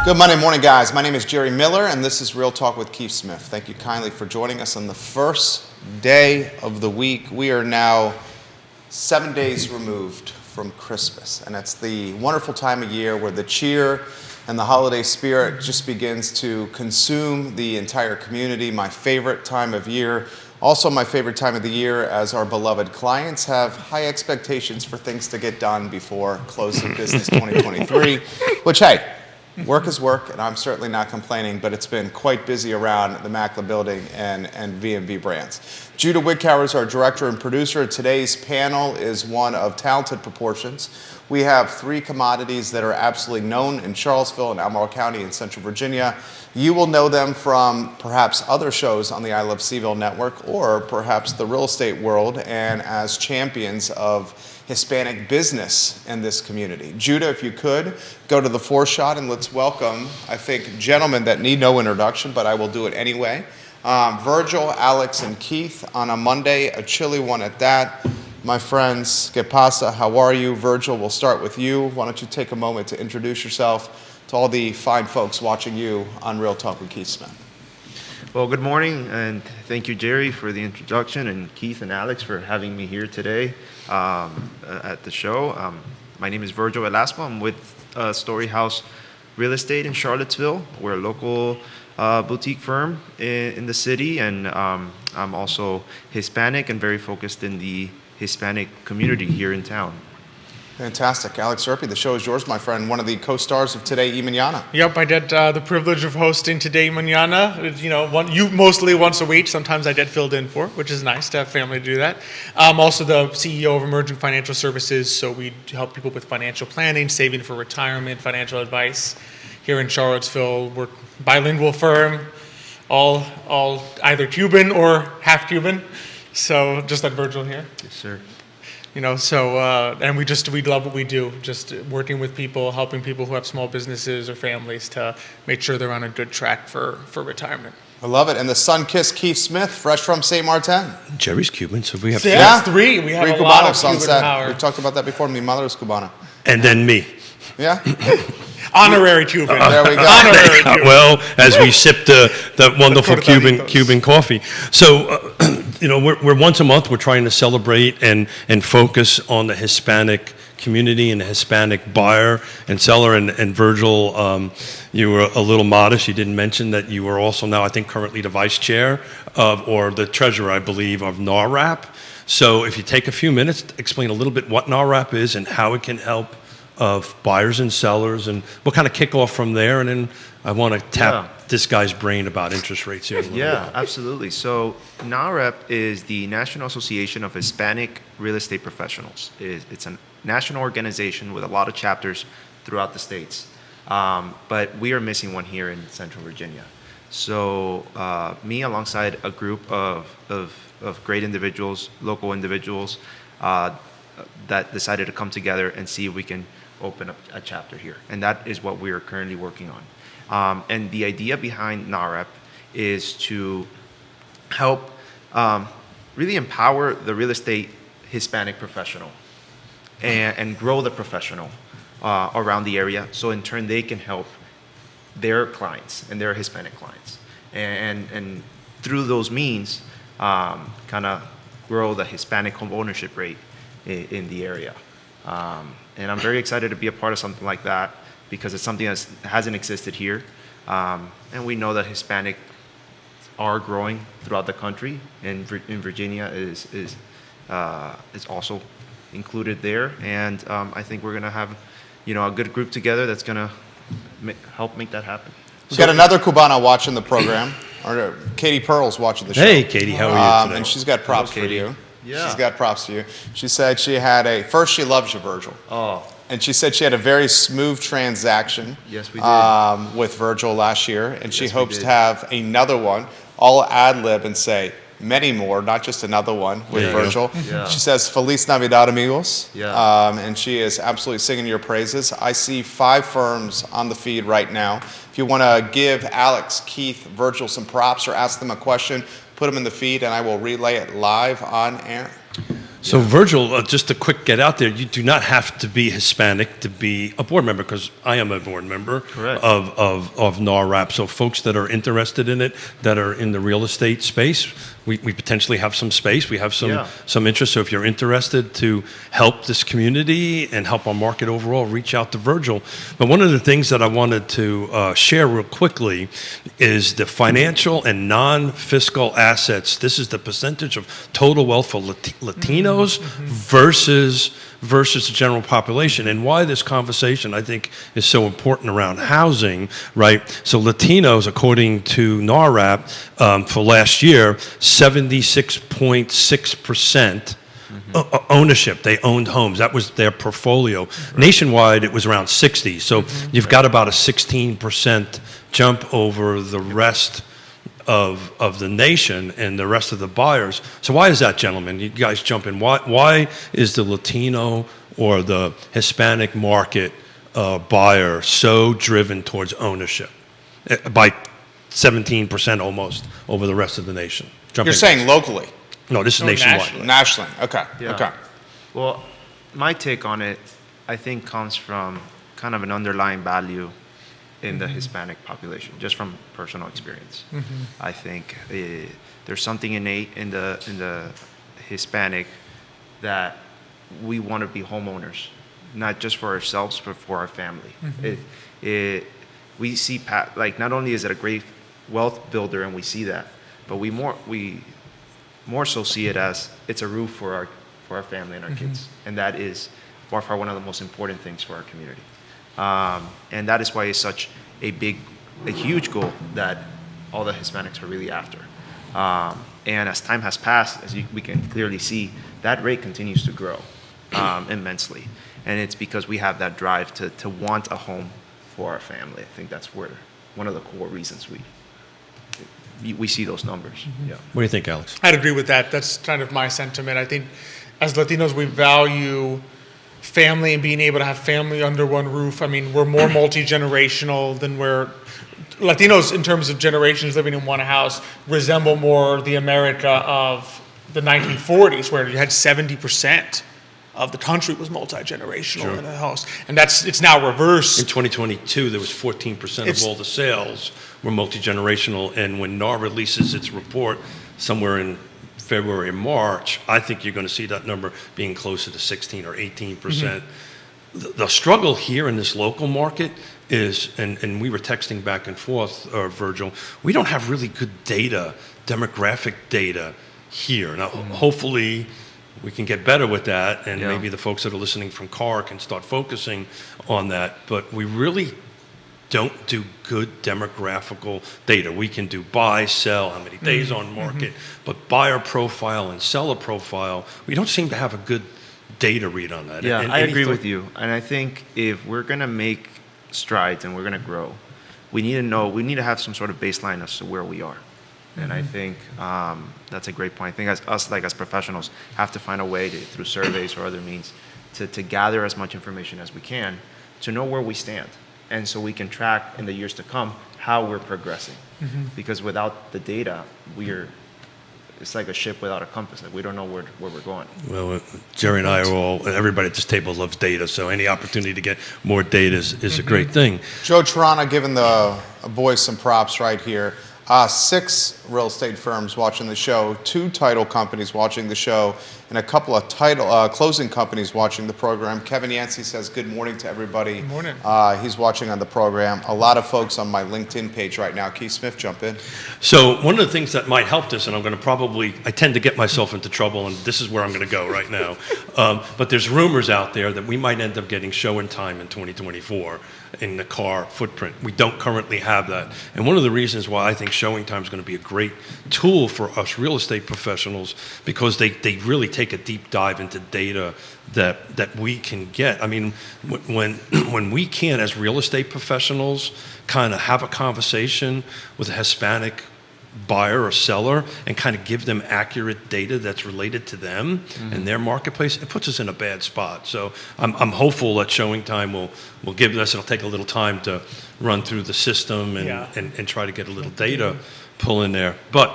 Good Monday morning, guys. My name is Jerry Miller, and this is Real Talk with Keith Smith. Thank you kindly for joining us on the first day of the week. We are now 7 days removed from Christmas, and it's the wonderful time of year where the cheer and the holiday spirit just begins to consume the entire community. My favorite time of year. Also my favorite time of the year, as our beloved clients have high expectations for things to get done before close of business 2023, which, hey, work is work, and I'm certainly not complaining, but it's been quite busy around the Mackler building and V&V brands. Judah Wickower is our director and producer. Today's panel is one of talented proportions. We have three commodities that are absolutely known in Charlottesville and Albemarle County in Central Virginia. You will know them from perhaps other shows on the I Love CVille Network, or perhaps the real estate world, and as champions of Hispanic business in this community. Judah, if you could, go to the foreshot and let's welcome, I think, gentlemen that need no introduction, but I will do it anyway. Virgil, Alex, and Keith on a Monday, a chilly one at that. My friends, que pasa? How are you? Virgil, we'll start with you. Why don't you take a moment to introduce yourself to all the fine folks watching you on Real Talk with Keith Smith. Well, good morning, and thank you, Jerry, for the introduction, and Keith and Alex for having me here today at the show. My name is Virgil Velasco. I'm with Story House Real Estate in Charlottesville. We're a local boutique firm in the city, and I'm also Hispanic and very focused in the Hispanic community here in town. Fantastic. Alex Urpí, the show is yours, my friend. One of the co-stars of Today y Mañana. Yep, I get the privilege of hosting Today y Mañana. You know, mostly once a week. Sometimes I get filled in for, which is nice to have family to do that. I'm also the CEO of Emergent Financial Services, so we help people with financial planning, saving for retirement, financial advice. Here in Charlottesville, we're a bilingual firm, all either Cuban or half Cuban. So just like Virgil here. Yes, sir. You know, so, and we love what we do, just working with people, helping people who have small businesses or families to make sure they're on a good track for retirement. I love it. And the sun-kissed Keith Smith, fresh from St. Martin. Jerry's Cuban, so we have three. We have three a lot of Cubanos on Cuban set. power. We've talked about that before. Mi madre es cubana. And then me. Yeah? Honorary Cuban. There we go. Honorary Cuban. Well, as we sip the wonderful Cuban coffee. So, you know, we're once a month, we're trying to celebrate and focus on the Hispanic community and the Hispanic buyer and seller. And Virgil, you were a little modest. You didn't mention that you were also now, I think, currently the vice chair or the treasurer, I believe, of NARRAP. So if you take a few minutes to explain a little bit what NARRAP is and how it can help of buyers and sellers, and we'll kind of kick off from there, and then I want to tap this guy's brain about interest rates here. Yeah, absolutely. So NARREP is the National Association of Hispanic Real Estate Professionals. It's a national organization with a lot of chapters throughout the states, but we are missing one here in Central Virginia. So me, alongside a group of great individuals, local individuals, that decided to come together and see if we can open up a chapter here. And that is what we are currently working on. And the idea behind NARREP is to help really empower the real estate Hispanic professional and grow the professional around the area, so in turn they can help their clients and their Hispanic clients. And through those means, kind of grow the Hispanic home ownership rate in the area. And I'm very excited to be a part of something like that, because it's something that hasn't existed here. And we know that Hispanic are growing throughout the country, and in Virginia is also included there. And I think we're going to have, a good group together that's going to help make that happen. We've got another Cubana watching the program. Katie Pearl's watching the show. Hey, Katie, how are you today? And she's got props for you. Yeah. She's got props for you. She said she she loves you, Virgil. Oh. And she said she had a very smooth transaction. Yes, we did. With Virgil last year, and she hopes to have another one. I'll ad-lib and say many more, not just another one with Virgil. Yeah. She says, Feliz Navidad, amigos. Yeah. And she is absolutely singing your praises. I see 5 firms on the feed right now. If you want to give Alex, Keith, Virgil some props or ask them a question, put them in the feed, and I will relay it live on air. So Virgil, just a quick get out there, you do not have to be Hispanic to be a board member, because I am a board member Correct. of NARAP. So folks that are interested in it, that are in the real estate space, we potentially have some space. We have some interest. So if you're interested to help this community and help our market overall, reach out to Virgil. But one of the things that I wanted to share real quickly is the financial and non-fiscal assets. This is the percentage of total wealth for Latinos versus the general population, and why this conversation, I think, is so important around housing, right? So Latinos, according to NARAP, for last year, 76.6% ownership. They owned homes. That was their portfolio. Nationwide, it was around 60. So you've got about a 16% jump over the rest of the nation and the rest of the buyers. So why is that, gentlemen? You guys jump in. Why is the Latino or the Hispanic market buyer so driven towards ownership by 17% almost over the rest of the nation? You're saying locally? No, this is nationwide. Nationally. Okay. Yeah. Okay. Well, my take on it, I think, comes from kind of an underlying value in the Hispanic population, just from personal experience. I think there's something innate in the Hispanic that we want to be homeowners, not just for ourselves, but for our family. We see, like, not only is it a great wealth builder, and we see that, but we more so see it as it's a roof for our family and our kids, and that is by far one of the most important things for our community. And that is why it's such a huge goal that all the Hispanics are really after. And as time has passed, we can clearly see, that rate continues to grow immensely. And it's because we have that drive to want a home for our family. I think that's where one of the core reasons we see those numbers. Yeah. What do you think, Alex? I'd agree with that. That's kind of my sentiment. I think as Latinos, we value family and being able to have family under one roof. I mean, we're more multi-generational than Latinos, in terms of generations living in one house, resemble more the America of the 1940s, where you had 70% of the country was multi-generational in a house. And it's now reversed. In 2022, there was 14% of all the sales were multi-generational, and when NAR releases its report somewhere in February and March, I think you're going to see that number being closer to 16 or 18%. The struggle here in this local market is, and we were texting back and forth, Virgil, we don't have really good data, demographic data here. Now, hopefully we can get better with that, and maybe the folks that are listening from CAR can start focusing on that, but we really don't do good demographical data. We can do buy, sell, how many days on market, but buyer profile and seller profile, we don't seem to have a good data read on that. Yeah, I agree with you. And I think if we're going to make strides and we're going to grow, we need to have some sort of baseline as to where we are. And I think that's a great point. I think as professionals, have to find a way through surveys or other means to gather as much information as we can to know where we stand. And so we can track in the years to come how we're progressing. Because without the data, it's like a ship without a compass. Like, we don't know where we're going. Well, Jerry and I everybody at this table loves data, so any opportunity to get more data is a great thing. Joe Tirana giving the boys some props right here. 6 real estate firms watching the show, 2 title companies watching the show, and a couple of closing companies watching the program. Kevin Yancey says good morning to everybody. Good morning. He's watching on the program. A lot of folks on my LinkedIn page right now. Keith Smith, jump in. So one of the things that might help this, and I tend to get myself into trouble, and this is where I'm going to go right now, but there's rumors out there that we might end up getting showing time in 2024 in the CAR footprint. We don't currently have that. And one of the reasons why I think showing time is going to be a great tool for us real estate professionals, because they really take a deep dive into data that we can get. I mean, when we can, as real estate professionals, kind of have a conversation with a Hispanic buyer or seller and kind of give them accurate data that's related to them and their marketplace, it puts us in a bad spot. So I'm hopeful that showing time will give us, it'll take a little time to run through the system and try to get a little data pull in there. But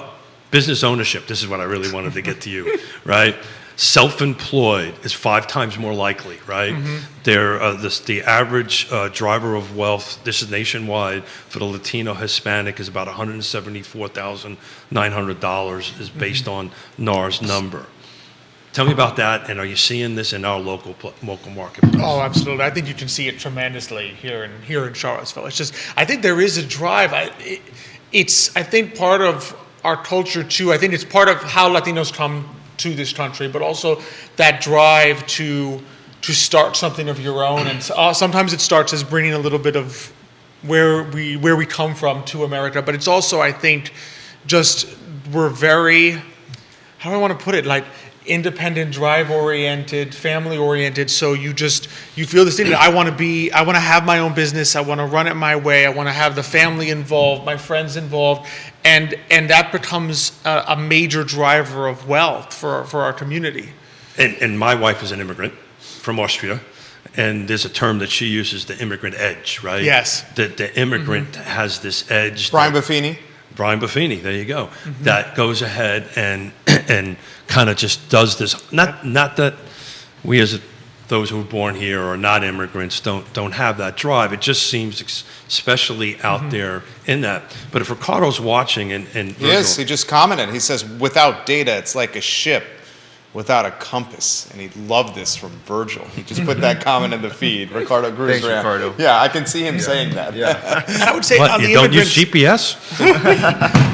business ownership, this is what I really wanted to get to you, right? Self-employed is 5 times more likely, right? The average driver of wealth, this is nationwide, for the Latino Hispanic is about $174,900 is based on NAR's number. Tell me about that, and are you seeing this in our local marketplace? Oh, absolutely. I think you can see it tremendously here in Charlottesville. It's just, I think there is a drive. It's I think part of our culture too. I think it's part of how Latinos come to this country, but also that drive to start something of your own. And sometimes it starts as bringing a little bit of where we come from to America, but it's also, I think, just we're very, how do I want to put it, like independent, drive-oriented, family-oriented. So you feel this thing that I want to have my own business. I want to run it my way. I want to have the family involved, my friends involved, and that becomes a major driver of wealth for our community. And my wife is an immigrant from Austria, and there's a term that she uses, the immigrant edge, right? Yes. The immigrant has this edge. Brian Buffini. Brian Buffini, there you go. That goes ahead and kind of just does this. Not that we as those who were born here or not immigrants don't have that drive. It just seems especially out there in that. But if Ricardo's watching and He is. He just commented. He says, without data, it's like a ship without a compass. And he loved this from Virgil. He just put that comment in the feed. Ricardo Grues. Thanks, Ricardo. Yeah, I can see him saying that. Yeah. I would say what, on the you don't use immigrant, GPS?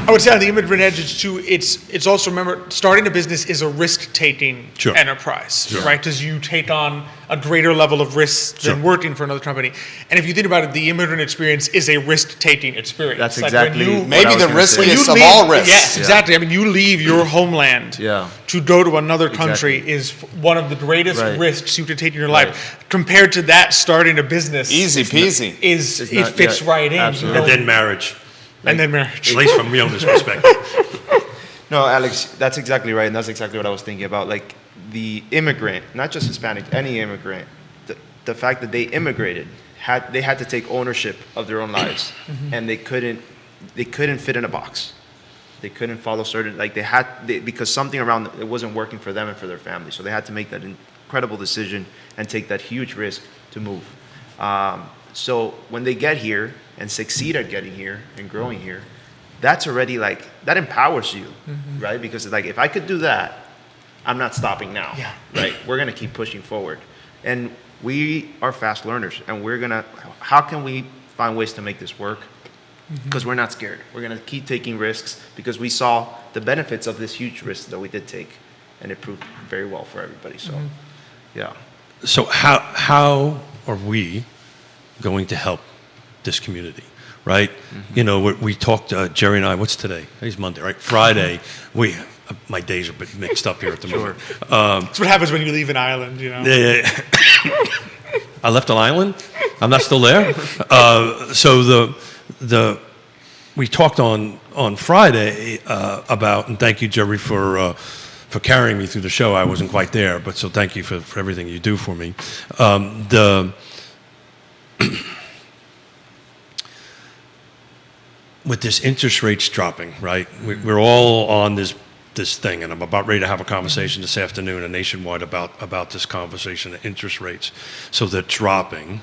I would say on the immigrant edge, it's also, remember, starting a business is a risk-taking Sure. enterprise, Sure. right? Because you take on a greater level of risk than Sure. working for another company. And if you think about it, the immigrant experience is a risk-taking experience. That's Like when exactly you- what Maybe I was the gonna say. when you riskiest of leave- all risks. Yes, exactly. I mean, you leave your homeland Yeah. to go to another country Exactly. is one of the greatest Right. risks you could take in your Right. life. Compared to that, starting a business Easy peasy. is It's it not- fits yeah, right in. absolutely. You And don't- then marriage, and then marriage. at least from Riona's perspective. No, Alex, that's exactly right, and that's exactly what I was thinking about. Like the immigrant, not just Hispanic, any immigrant, the fact that they immigrated, they had to take ownership of their own lives, and they couldn't fit in a box. They couldn't follow certain, like because something around it wasn't working for them and for their family. So they had to make that incredible decision and take that huge risk to move. So when they get here and succeed at getting here and growing here, that's already like, that empowers you, right? Because like, if I could do that, I'm not stopping now, Yeah. right? We're gonna keep pushing forward. And we are fast learners, and how can we find ways to make this work? Because we're not scared. We're gonna keep taking risks because we saw the benefits of this huge risk that we did take, and it proved very well for everybody, so, yeah. So how are we going to help this community, right? You know, we talked, Jerry and I, what's today? Today's Monday, right? Friday, my days are a bit mixed up here at the moment. That's what happens when you leave an island, you know. Yeah. I left an island? I'm not still there? So we talked on Friday about, and thank you, Jerry, for carrying me through the show. I wasn't quite there, but so thank you for everything you do for me. With this interest rates dropping, right? We're all on this thing, and I'm about ready to have a conversation this afternoon and nationwide about this conversation of interest rates. So they're dropping.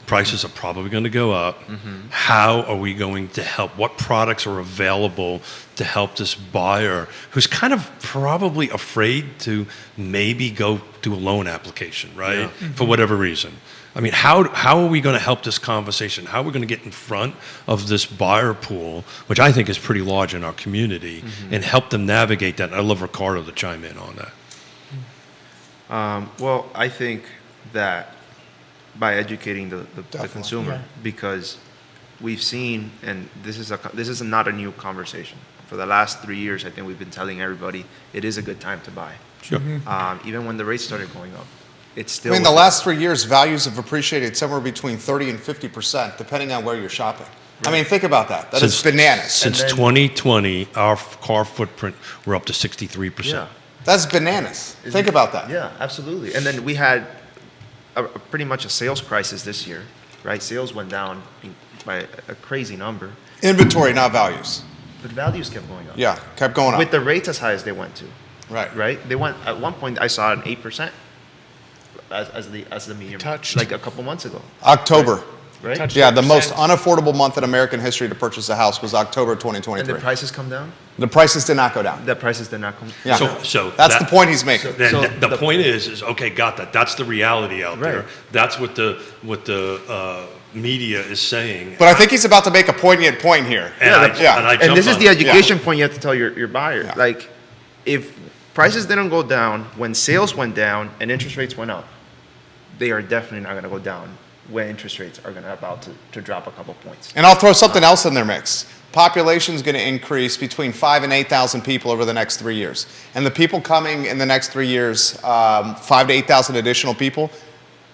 Prices are probably going to go up. How are we going to help? What products are available to help this buyer who's kind of probably afraid to maybe go do a loan application, right? For whatever reason. I mean, how are we going to help this conversation? How are we going to get in front of this buyer pool, which I think is pretty large in our community, and help them navigate that? And I'd love Ricardo to chime in on that. Well, I think that by educating the consumer, because we've seen, and this is not a new conversation. For the last 3 years, I think we've been telling everybody it is a good time to buy. Sure. Even when the rates started going up, it's I still. mean, the last 3 years, values have appreciated somewhere between 30 and 50%, depending on where you're shopping. I mean, think about that. That is bananas. Since And then- 2020, our car footprint, we're up to 63%. Yeah. That's bananas. Think about that. Yeah, absolutely. And then we had pretty much a sales crisis this year, right? Sales went down by a crazy number, Inventory, not values. but values kept going up. Yeah, kept going up. With the rates as high as they went to. Right. Right. They went at one point. I saw an 8% as the medium. Touched. Like a couple months ago. October. Right. Touched. Yeah, the most 8%. unaffordable month in American history to purchase a house was October And 2023. the prices come down. The prices did not go down. The prices did not come. Yeah. So That's that- the point he's making. Then So the point is okay, got that. That's the reality out there. Right. That's what the media is saying. But I think he's about to make a poignant point here. And I And jumped this is on the it. education point you have to tell your buyer. Yeah. Like, if prices didn't go down when sales went down and interest rates went up, they are definitely not going to go down when interest rates are going to about to drop a couple points. And I'll throw something else in their mix. Population's going to increase between 5,000 and 8,000 people over the next 3 years. And the people coming in the next 3 years, 5,000 to 8,000 additional people,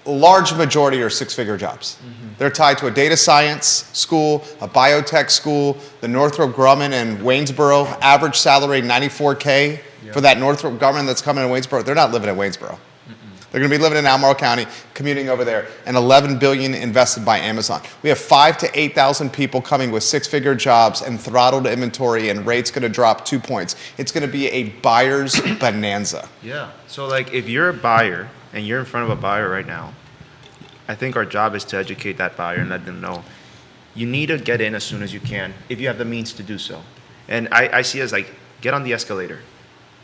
large majority are six-figure jobs. They're tied to a data science school, a biotech school, the Northrop Grumman in Waynesboro, average salary $94K for that Northrop Grumman that's coming in Waynesboro. They're not living in Waynesboro. They're going to be living in Albemarle County, commuting over there, and $11 billion invested by Amazon. We have 5,000 to 8,000 people coming with six-figure jobs and throttled inventory, and rates going to drop 2 points. It's going to be a buyer's bonanza. Yeah. So, like, if you're a buyer and you're in front of a buyer right now, I think our job is to educate that buyer and let them know you need to get in as soon as you can if you have the means to do so. And I see it as like, get on the escalator.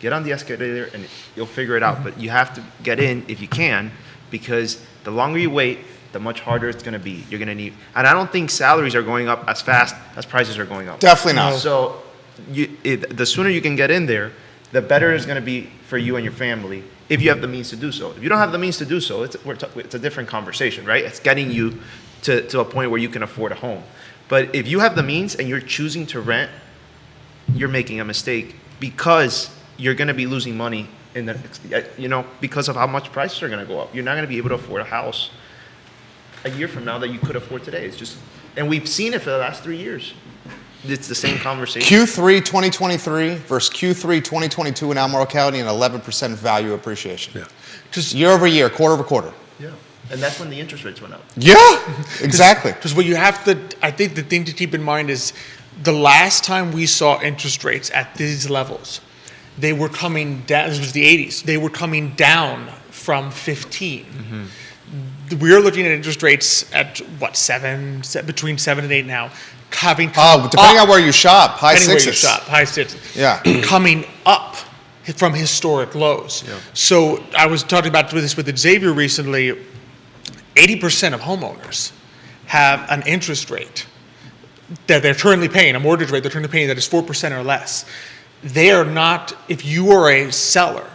Get on the escalator and you'll figure it out. But you have to get in if you can, because the longer you wait, the much harder it's going to be. You're going to need, and I don't think salaries are going up as fast as prices are going up. Definitely not. So the sooner you can get in there, the better it's going to be for you and your family if you have the means to do so. If you don't have the means to do so, it's a different conversation, right? It's getting you to a point where you can afford a home. But if you have the means and you're choosing to rent, you're making a mistake, because you're going to be losing money in the, because of how much prices are going to go up. You're not going to be able to afford a house a year from now that you could afford today. It's just, and we've seen it for the last 3 years. It's the same conversation. Q3 2023 versus Q3 2022 in Albemarle County, and 11% value appreciation. Yeah. Just Year over year, quarter over quarter. Yeah. And that's when the interest rates went up. Yeah, exactly. Because what you have to, I think the thing to keep in mind is the last time we saw interest rates at these levels, they were coming down. This was the 80s. They were coming down from 15. We're looking at interest rates at what, between 7 and 8 now, having come Depending up, on where you shop, high depending where sixes. you shop, high sixes. Yeah. Coming up from historic lows. Yeah. So I was talking about this with Xavier recently. 80% of homeowners have an interest rate that they're currently paying, a mortgage rate they're currently paying that is 4% or less. They are not, if you are a seller,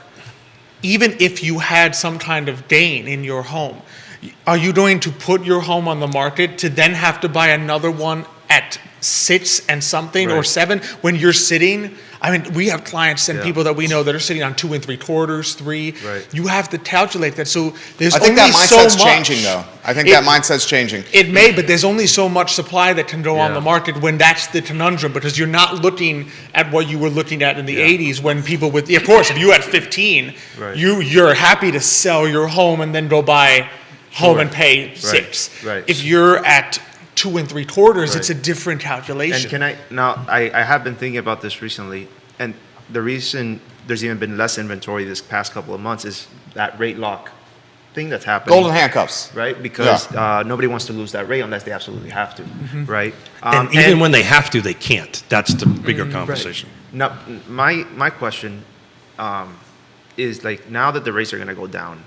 even if you had some kind of gain in your home, are you going to put your home on the market to then have to buy another one at 6 and something or Right. 7 when you're sitting? I mean, we have clients and Yeah. people that we know that are sitting on 2 3/4, 3. Right. You have to calculate that. So there's I think only that so mindset's much. changing, though. I think It- that mindset's changing. It may, but there's only so much supply that can go on Yeah. the market when that's the conundrum, because you're not looking at what you were looking at in the 80s when people with, of course, if you had 15, Right. you're happy to sell your home and then go buy home Sure. and pay 6. Right. If you're at 2 3/4, it's a Right. different calculation. And I have been thinking about this recently, and the reason there's even been less inventory this past couple of months is that rate lock thing that's happening. Golden handcuffs. Right? Because nobody wants to lose that rate unless they absolutely have to, right? And even when they have to, they can't. That's the bigger conversation. Now, my question is, like, now that the rates are going to go down,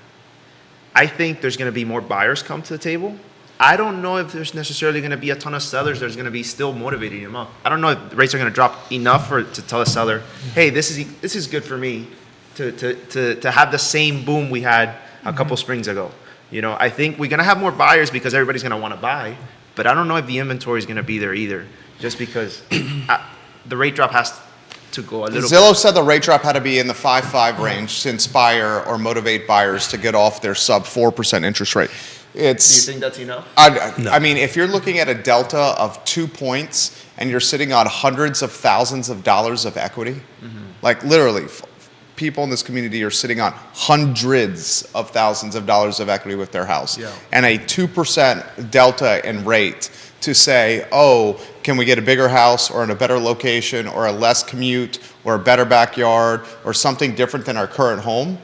I think there's going to be more buyers come to the table. I don't know if there's necessarily going to be a ton of sellers that's going to be still motivating them up. I don't know if the rates are going to drop enough to tell a seller, hey, this is good for me to have the same boom we had a couple springs ago. I think we're going to have more buyers because everybody's going to want to buy, but I don't know if the inventory is going to be there either, just because the rate drop has to go a little Zillow said the rate drop had to be in the 5.5 range to inspire or motivate buyers to get off their sub 4% interest rate. Do you It's, think that's enough? I mean, if you're looking at a delta of 2 points and you're sitting on hundreds of thousands of dollars of equity, like literally, people in this community are sitting on hundreds of thousands of dollars of equity with their house. Yeah. And a 2% delta in rate to say, oh, can we get a bigger house or in a better location or a less commute or a better backyard or something different than our current home?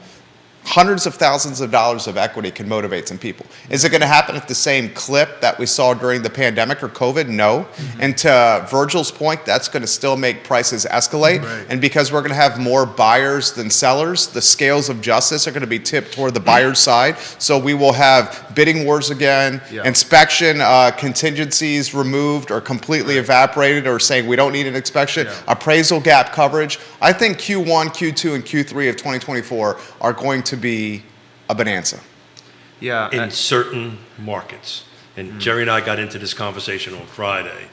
Hundreds of thousands of dollars of equity can motivate some people. Is it going to happen at the same clip that we saw during the pandemic or COVID? No. And to Virgil's point, that's going to still make prices escalate. Right. And because we're going to have more buyers than sellers, the scales of justice are going to be tipped toward the buyer's side. So we will have bidding wars again, inspection contingencies removed or completely evaporated or saying we don't need an inspection, appraisal gap coverage. I think Q1, Q2, and Q3 of 2024 are going to be a bonanza. Yeah. In certain markets. And Jerry and I got into this conversation on Friday.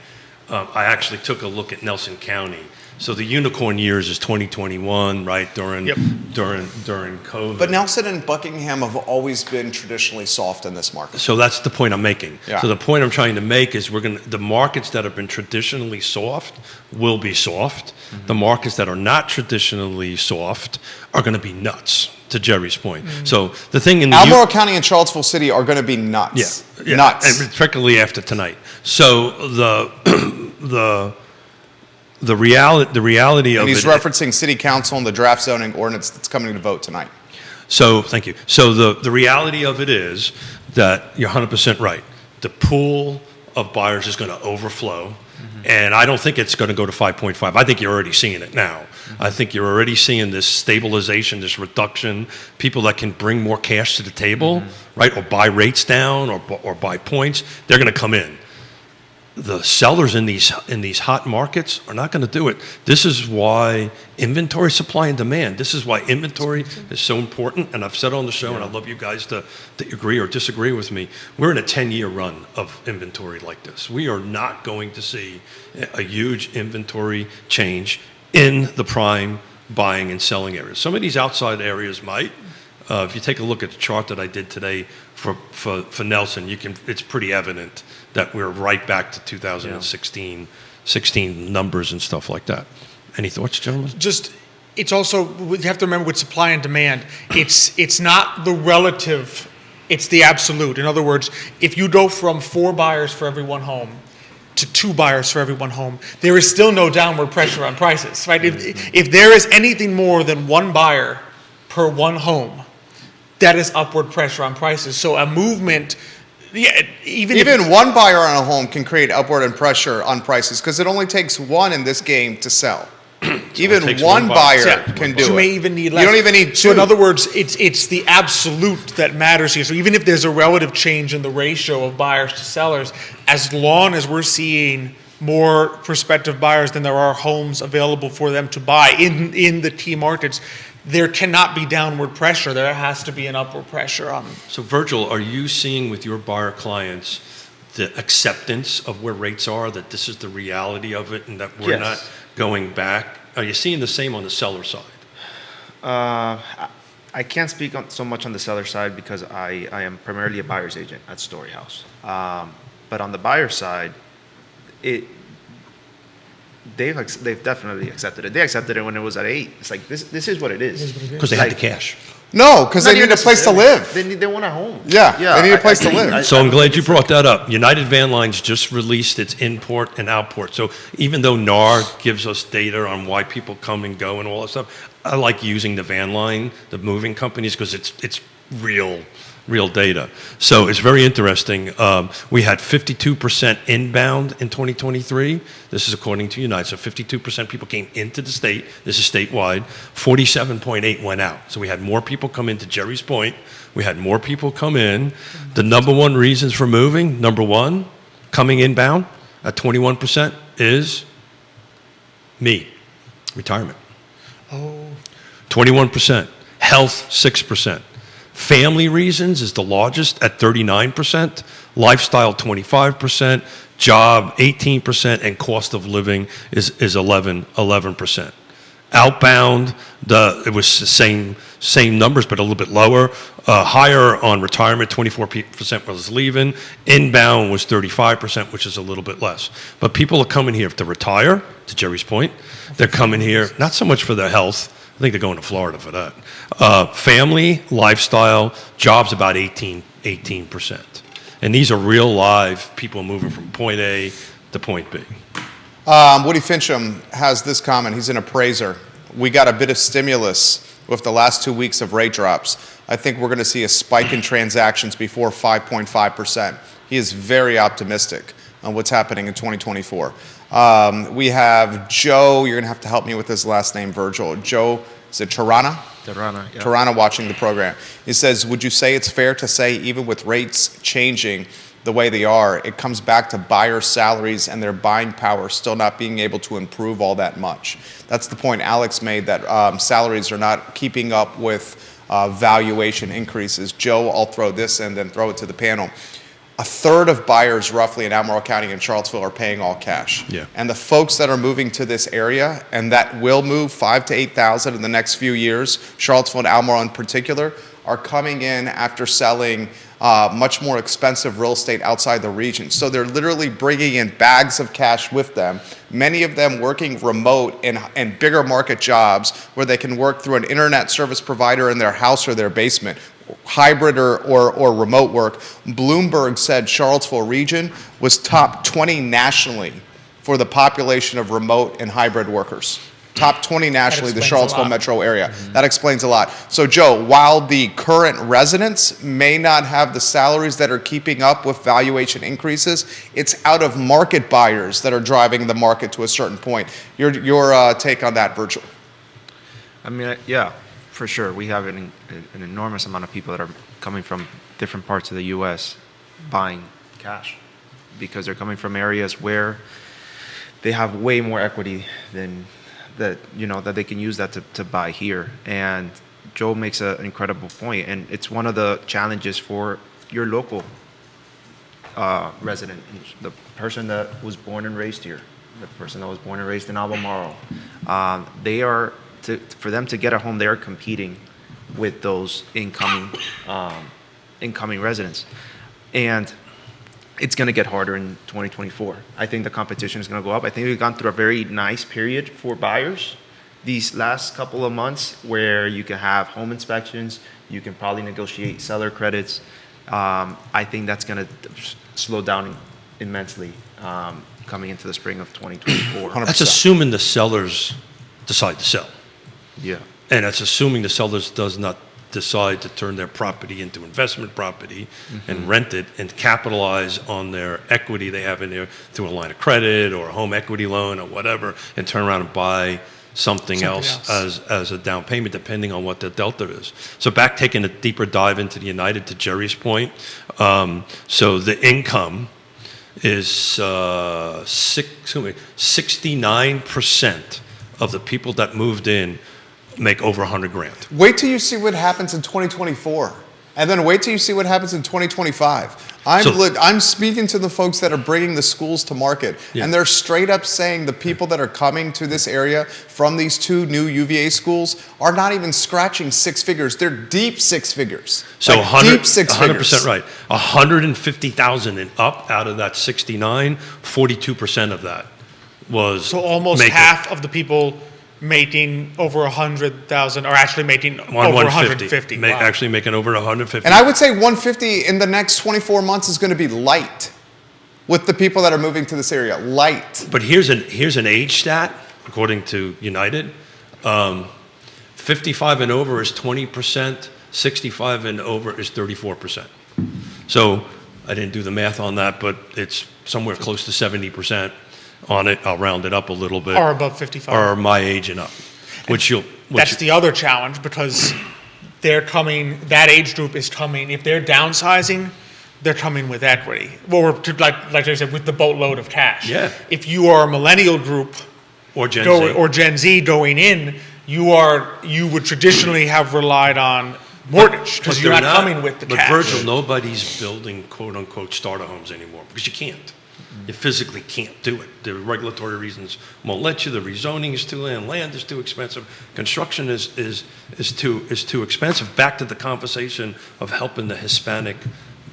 I actually took a look at Nelson County. So the unicorn years is 2021, right, during COVID. But Nelson and Buckingham have always been traditionally soft in this market. So that's the point I'm making. Yeah. So the point I'm trying to make is the markets that have been traditionally soft will be soft. The markets that are not traditionally soft are going to be nuts, to Jerry's point. So the thing in the Albemarle County and Charlottesville City are going to be nuts. yeah, Nuts. and particularly after tonight. So the reality of And he's it. referencing city council and the draft zoning ordinance that's coming to vote tonight. So, thank you. So the reality of it is that you're 100% right. The pool of buyers is going to overflow, and I don't think it's going to go to 5.5. I think you're already seeing it now. I think you're already seeing this stabilization, this reduction, people that can bring more cash to the table, right, or buy rates down or buy points, they're going to come in. The sellers in these hot markets are not going to do it. This is why inventory, supply, and demand. This is why inventory is so important. And I've said on the show, and I'd love you guys to agree or disagree with me. We're in a 10-year run of inventory like this. We are not going to see a huge inventory change in the prime buying and selling areas. Some of these outside areas might. If you take a look at the chart that I did today for Nelson, it's pretty evident that we're right back to 2016 numbers and stuff like that. Any thoughts, gentlemen? It's also, you have to remember with supply and demand, it's not the relative, it's the absolute. In other words, if you go from 4 buyers for every one home to 2 buyers for every one home, there is still no downward pressure on prices, right? If there is anything more than 1 buyer per 1 home, that is upward pressure on prices. So a movement, even 1 buyer on a home can create upward pressure on prices because it only takes 1 in this game to sell. Even takes 1 one buyer buyer. can do it. You may even need less. You don't even need 2. So in other words, it's the absolute that matters here. So even if there's a relative change in the ratio of buyers to sellers, as long as we're seeing more prospective buyers than there are homes available for them to buy in the key markets, there cannot be downward pressure. There has to be an upward pressure on them. So, Virgil, are you seeing with your buyer clients the acceptance of where rates are, that this is the reality of it and that we're not going back? Are you seeing the same on the seller side? I can't speak so much on the seller side because I am primarily a buyer's agent at Story House. But on the buyer side, they've definitely accepted it. They accepted it when it was at 8. It's like this is what it is. Because they had the cash. No, because they need a place to live. They want a home. Yeah, they need a place to live. So I'm glad you brought that up. United Van Lines just released its import and outport. So even though NAR gives us data on why people come and go and all that stuff, I like using the van line, the moving companies, because it's real data. So it's very interesting. We had 52% inbound in 2023. This is according to United. So 52% people came into the state. This is statewide. 47.8 went out. So we had more people come in, to Jerry's point. We had more people come in. The number one reasons for moving, number one, coming inbound at 21% is me, retirement. 21%. Health, 6%. Family reasons is the largest at 39%, lifestyle 25%, job 18%, and cost of living is 11%. Outbound, it was the same numbers, but a little bit lower. Higher on retirement, 24% was leaving. Inbound was 35%, which is a little bit less. But people are coming here to retire, to Jerry's point. They're coming here not so much for their health, I think they're going to Florida for that. Family, lifestyle, jobs about 18%. And these are real live people moving from point A to point B. Woody Fincham has this comment. He's an appraiser. We got a bit of stimulus with the last 2 weeks of rate drops. I think we're going to see a spike in transactions before 5.5%. He is very optimistic on what's happening in 2024. We have Joe. You're going to have to help me with his last name, Virgil. Joe, is it Tirana? Tirana, yeah. Tirana watching the program. He says, would you say it's fair to say even with rates changing the way they are, it comes back to buyer salaries and their buying power still not being able to improve all that much? That's the point Alex made, that salaries are not keeping up with valuation increases. Joe, I'll throw this and then throw it to the panel. A third of buyers roughly in Albemarle County and Charlottesville are paying all cash. Yeah. And the folks that are moving to this area, and that will move 5,000 to 8,000 in the next few years, Charlottesville and Albemarle in particular, are coming in after selling much more expensive real estate outside the region. So they're literally bringing in bags of cash with them, many of them working remote in bigger market jobs where they can work through an internet service provider in their house or their basement, hybrid or remote work. Bloomberg said Charlottesville region was top 20 nationally for the population of remote and hybrid workers. Top 20 nationally, the Charlottesville metro area. Mm-hmm. That explains a lot. So Joe, while the current residents may not have the salaries that are keeping up with valuation increases, it's out of market buyers that are driving the market to a certain point. Your take on that, Virgil? I mean, yeah, for sure. We have an enormous amount of people that are coming from different parts of the U.S. buying cash because they're coming from areas where they have way more equity than that they can use that to buy here. And Joe makes an incredible point, and it's one of the challenges for your local resident, the person that was born and raised here, the person that was born and raised in Albemarle. For them to get a home, they are competing with those incoming residents, and it's going to get harder in 2024. I think the competition is going to go up. I think we've gone through a very nice period for buyers these last couple of months where you can have home inspections, you can probably negotiate seller credits. I think that's going to slow down immensely coming into the spring of 2024. 100%. That's assuming the sellers decide to sell. Yeah. And that's assuming the sellers does not decide to turn their property into investment property and rent it and capitalize on their equity they have in there through a line of credit or a home equity loan or whatever, and turn around and buy something else as a down payment, depending on what the delta is. So back taking a deeper dive into the United, to Jerry's point, so the income is 69% of the people that moved in make over 100 grand. Wait till you see what happens in 2024. And then wait till you see what happens in 2025. I'm speaking to the folks that are bringing the schools to market, and they're straight up saying the people that are coming to this area from these two new UVA schools are not even scratching six figures. They're deep six figures. So like deep six 100% figures. right. 150,000 and up out of that 69, 42% of that was So almost half of the people making over 100,000 are actually making over 150. Wow. Actually making over 150. And I would say 150 in the next 24 months is going to be light with the people that are moving to this area. Light. But here's an age stat, according to United. 55 and over is 20%, 65 and over is 34%. So I didn't do the math on that, but it's somewhere close to 70%. On it, I'll round it up a little bit. Or above 55. Or my age and up. That's the other challenge, because that age group is coming, if they're downsizing, they're coming with equity. Or like I said, with the boatload of cash. Yeah. If you are a millennial group or Gen Z going in, you would traditionally have relied on mortgage because you're not coming with the cash. But Virgil, nobody's building quote unquote starter homes anymore because you can't. You physically can't do it. The regulatory reasons won't let you. The rezoning is too land is too expensive. Construction is too expensive. Back to the conversation of helping the Hispanic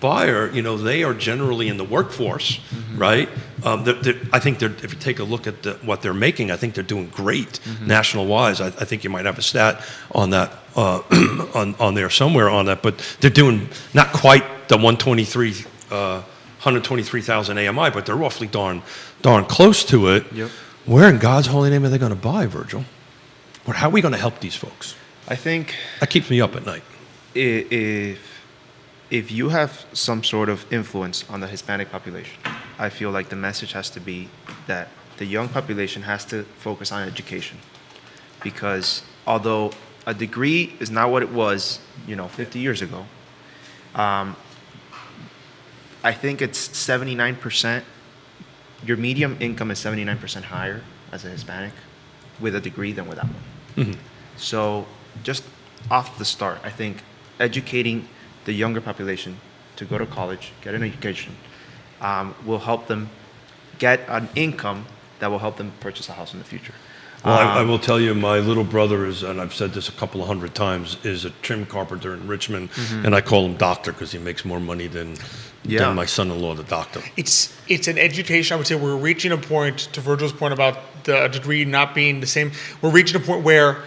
buyer, they are generally in the workforce, right? I think if you take a look at what they're making, I think they're doing great national wise. I think you might have a stat on that on there somewhere on that, but they're doing not quite the 123,000 AMI, but they're roughly darn close to it. Yep. Where in God's holy name are they going to buy, Virgil? Or how are we going to help these folks? I think That keeps me up at night. if you have some sort of influence on the Hispanic population, I feel like the message has to be that the young population has to focus on education. Because although a degree is not what it was, 50 years ago, I think it's 79%. Your median income is 79% higher as a Hispanic with a degree than without one. So just off the start, I think educating the younger population to go to college, get an education, will help them get an income that will help them purchase a house in the future. Well, I will tell you, my little brother is, and I've said this a couple of hundred times, is a trim carpenter in Richmond, and I call him doctor because he makes more money than my son-in-law, the doctor. It's an education. I would say we're reaching a point, to Virgil's point about the degree not being the same, we're reaching a point where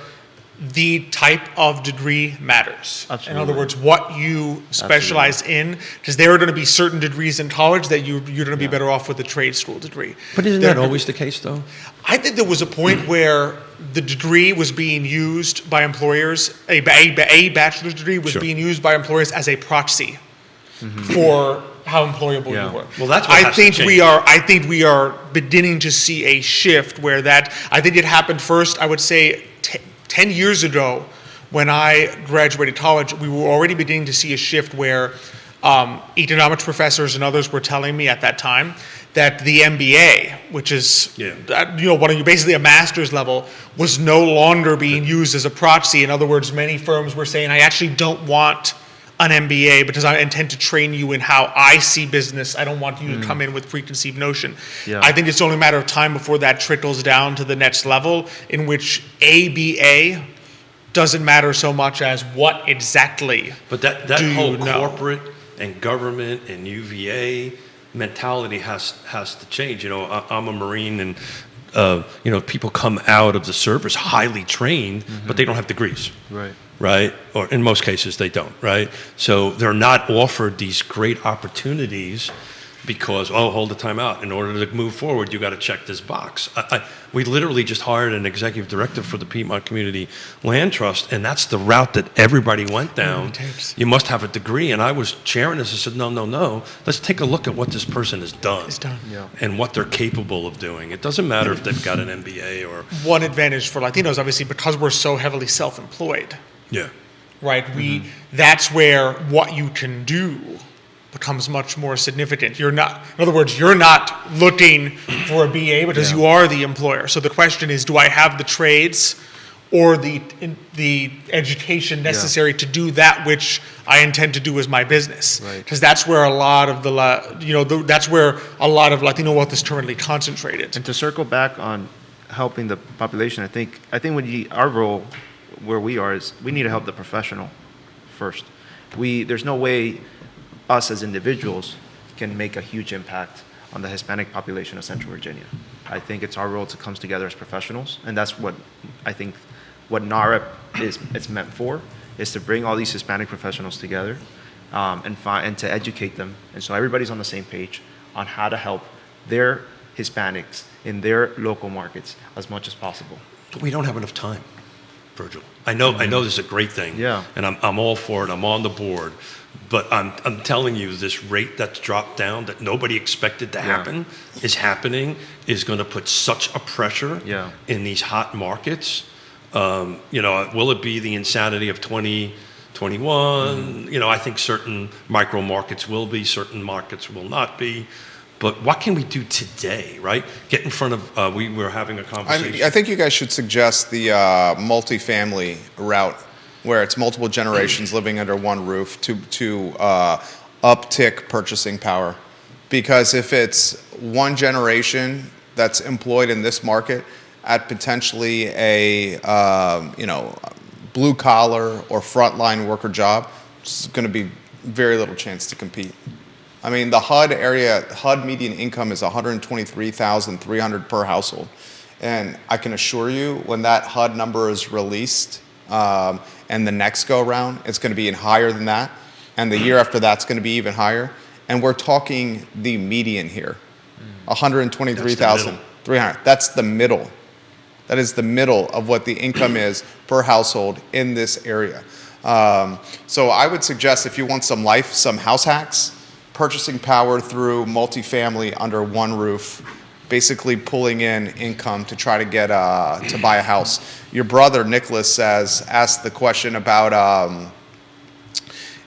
the type of degree matters. Absolutely. In other words, what you specialize in, because there are going to be certain degrees in college that you're going to be better off with a trade school degree. But isn't that always the case, though? I think there was a point where the degree was being used by employers, a bachelor's degree was being used by employers as a proxy for how employable you were. Well, that's what has to change. I think we are beginning to see a shift where I think it happened first, I would say, 10 years ago, when I graduated college, we were already beginning to see a shift where economics professors and others were telling me at that time that the MBA, which is basically a master's level, was no longer being used as a proxy. In other words, many firms were saying, I actually don't want an MBA because I intend to train you in how I see business. I don't want you to come in with preconceived notion. Yeah. I think it's only a matter of time before that trickles down to the next level, in which ABA doesn't matter so much as what exactly. But that whole corporate and government and UVA mentality has to change. I'm a Marine, and people come out of the service highly trained, but they don't have degrees. Right? Or in most cases, they don't, right? So they're not offered these great opportunities because, hold the time out. In order to move forward, you got to check this box. We literally just hired an executive director for the Piedmont Community Land Trust, and that's the route that everybody went down. You must have a degree. And I was chairing this. I said, no. Let's take a look at what this person has done. And what they're capable of doing. It doesn't matter if they've got an MBA or... One advantage for Latinos, obviously, because we're so heavily self-employed. Yeah. Right? That's where what you can do becomes much more significant. In other words, you're not looking for a BA because you are the employer. So the question is, do I have the trades or the education necessary to do that which I intend to do as my business? Because that's where a lot of that's where a lot of Latino wealth is currently concentrated. And to circle back on helping the population, I think our role where we are is we need to help the professional first. There's no way us as individuals can make a huge impact on the Hispanic population of Central Virginia. I think it's our role to come together as professionals, and that's what I think what NAREP it's meant for, is to bring all these Hispanic professionals together and to educate them, and so everybody's on the same page on how to help their Hispanics in their local markets as much as possible. But we don't have enough time, Virgil. I know this is a great thing. And I'm all for it. I'm on the board. But I'm telling you, this rate that's dropped down that nobody expected to happen is happening, is going to put such a pressure in these hot markets. Will it be the insanity of 2021? I think certain micro markets will be, certain markets will not be. But what can we do today, right? Get in front of, we were having a conversation. I think you guys should suggest the multifamily route, where it's multiple generations living under one roof to uptick purchasing power. Because if it's one generation that's employed in this market at potentially a blue collar or frontline worker job, it's going to be very little chance to compete. I mean, the HUD median income is $123,300 per household. And I can assure you, when that HUD number is released and the next go around, it's going to be higher than that. And the year after that's going to be even higher. And we're talking the median here, 123,300. That's the middle. That is the middle of what the income is per household in this area. So I would suggest, if you want some house hacks, purchasing power through multifamily under one roof, basically pulling in income to try to get to buy a house. Your brother Nicholas asked the question about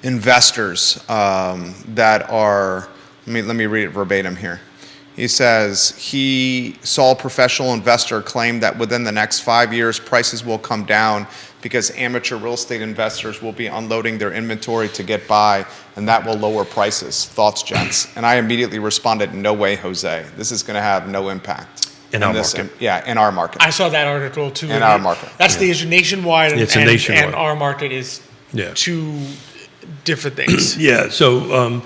investors that are. Let me read it verbatim here. He says he saw a professional investor claim that within the next 5 years, prices will come down because amateur real estate investors will be unloading their inventory to get by, and that will lower prices. Thoughts, gents? And I immediately responded, no way, Jose. This is going to have no impact. In our market. In our market. I saw that article too. In our market. That's the issue nationwide, It's a nationwide. And our market is two different things. Yeah, so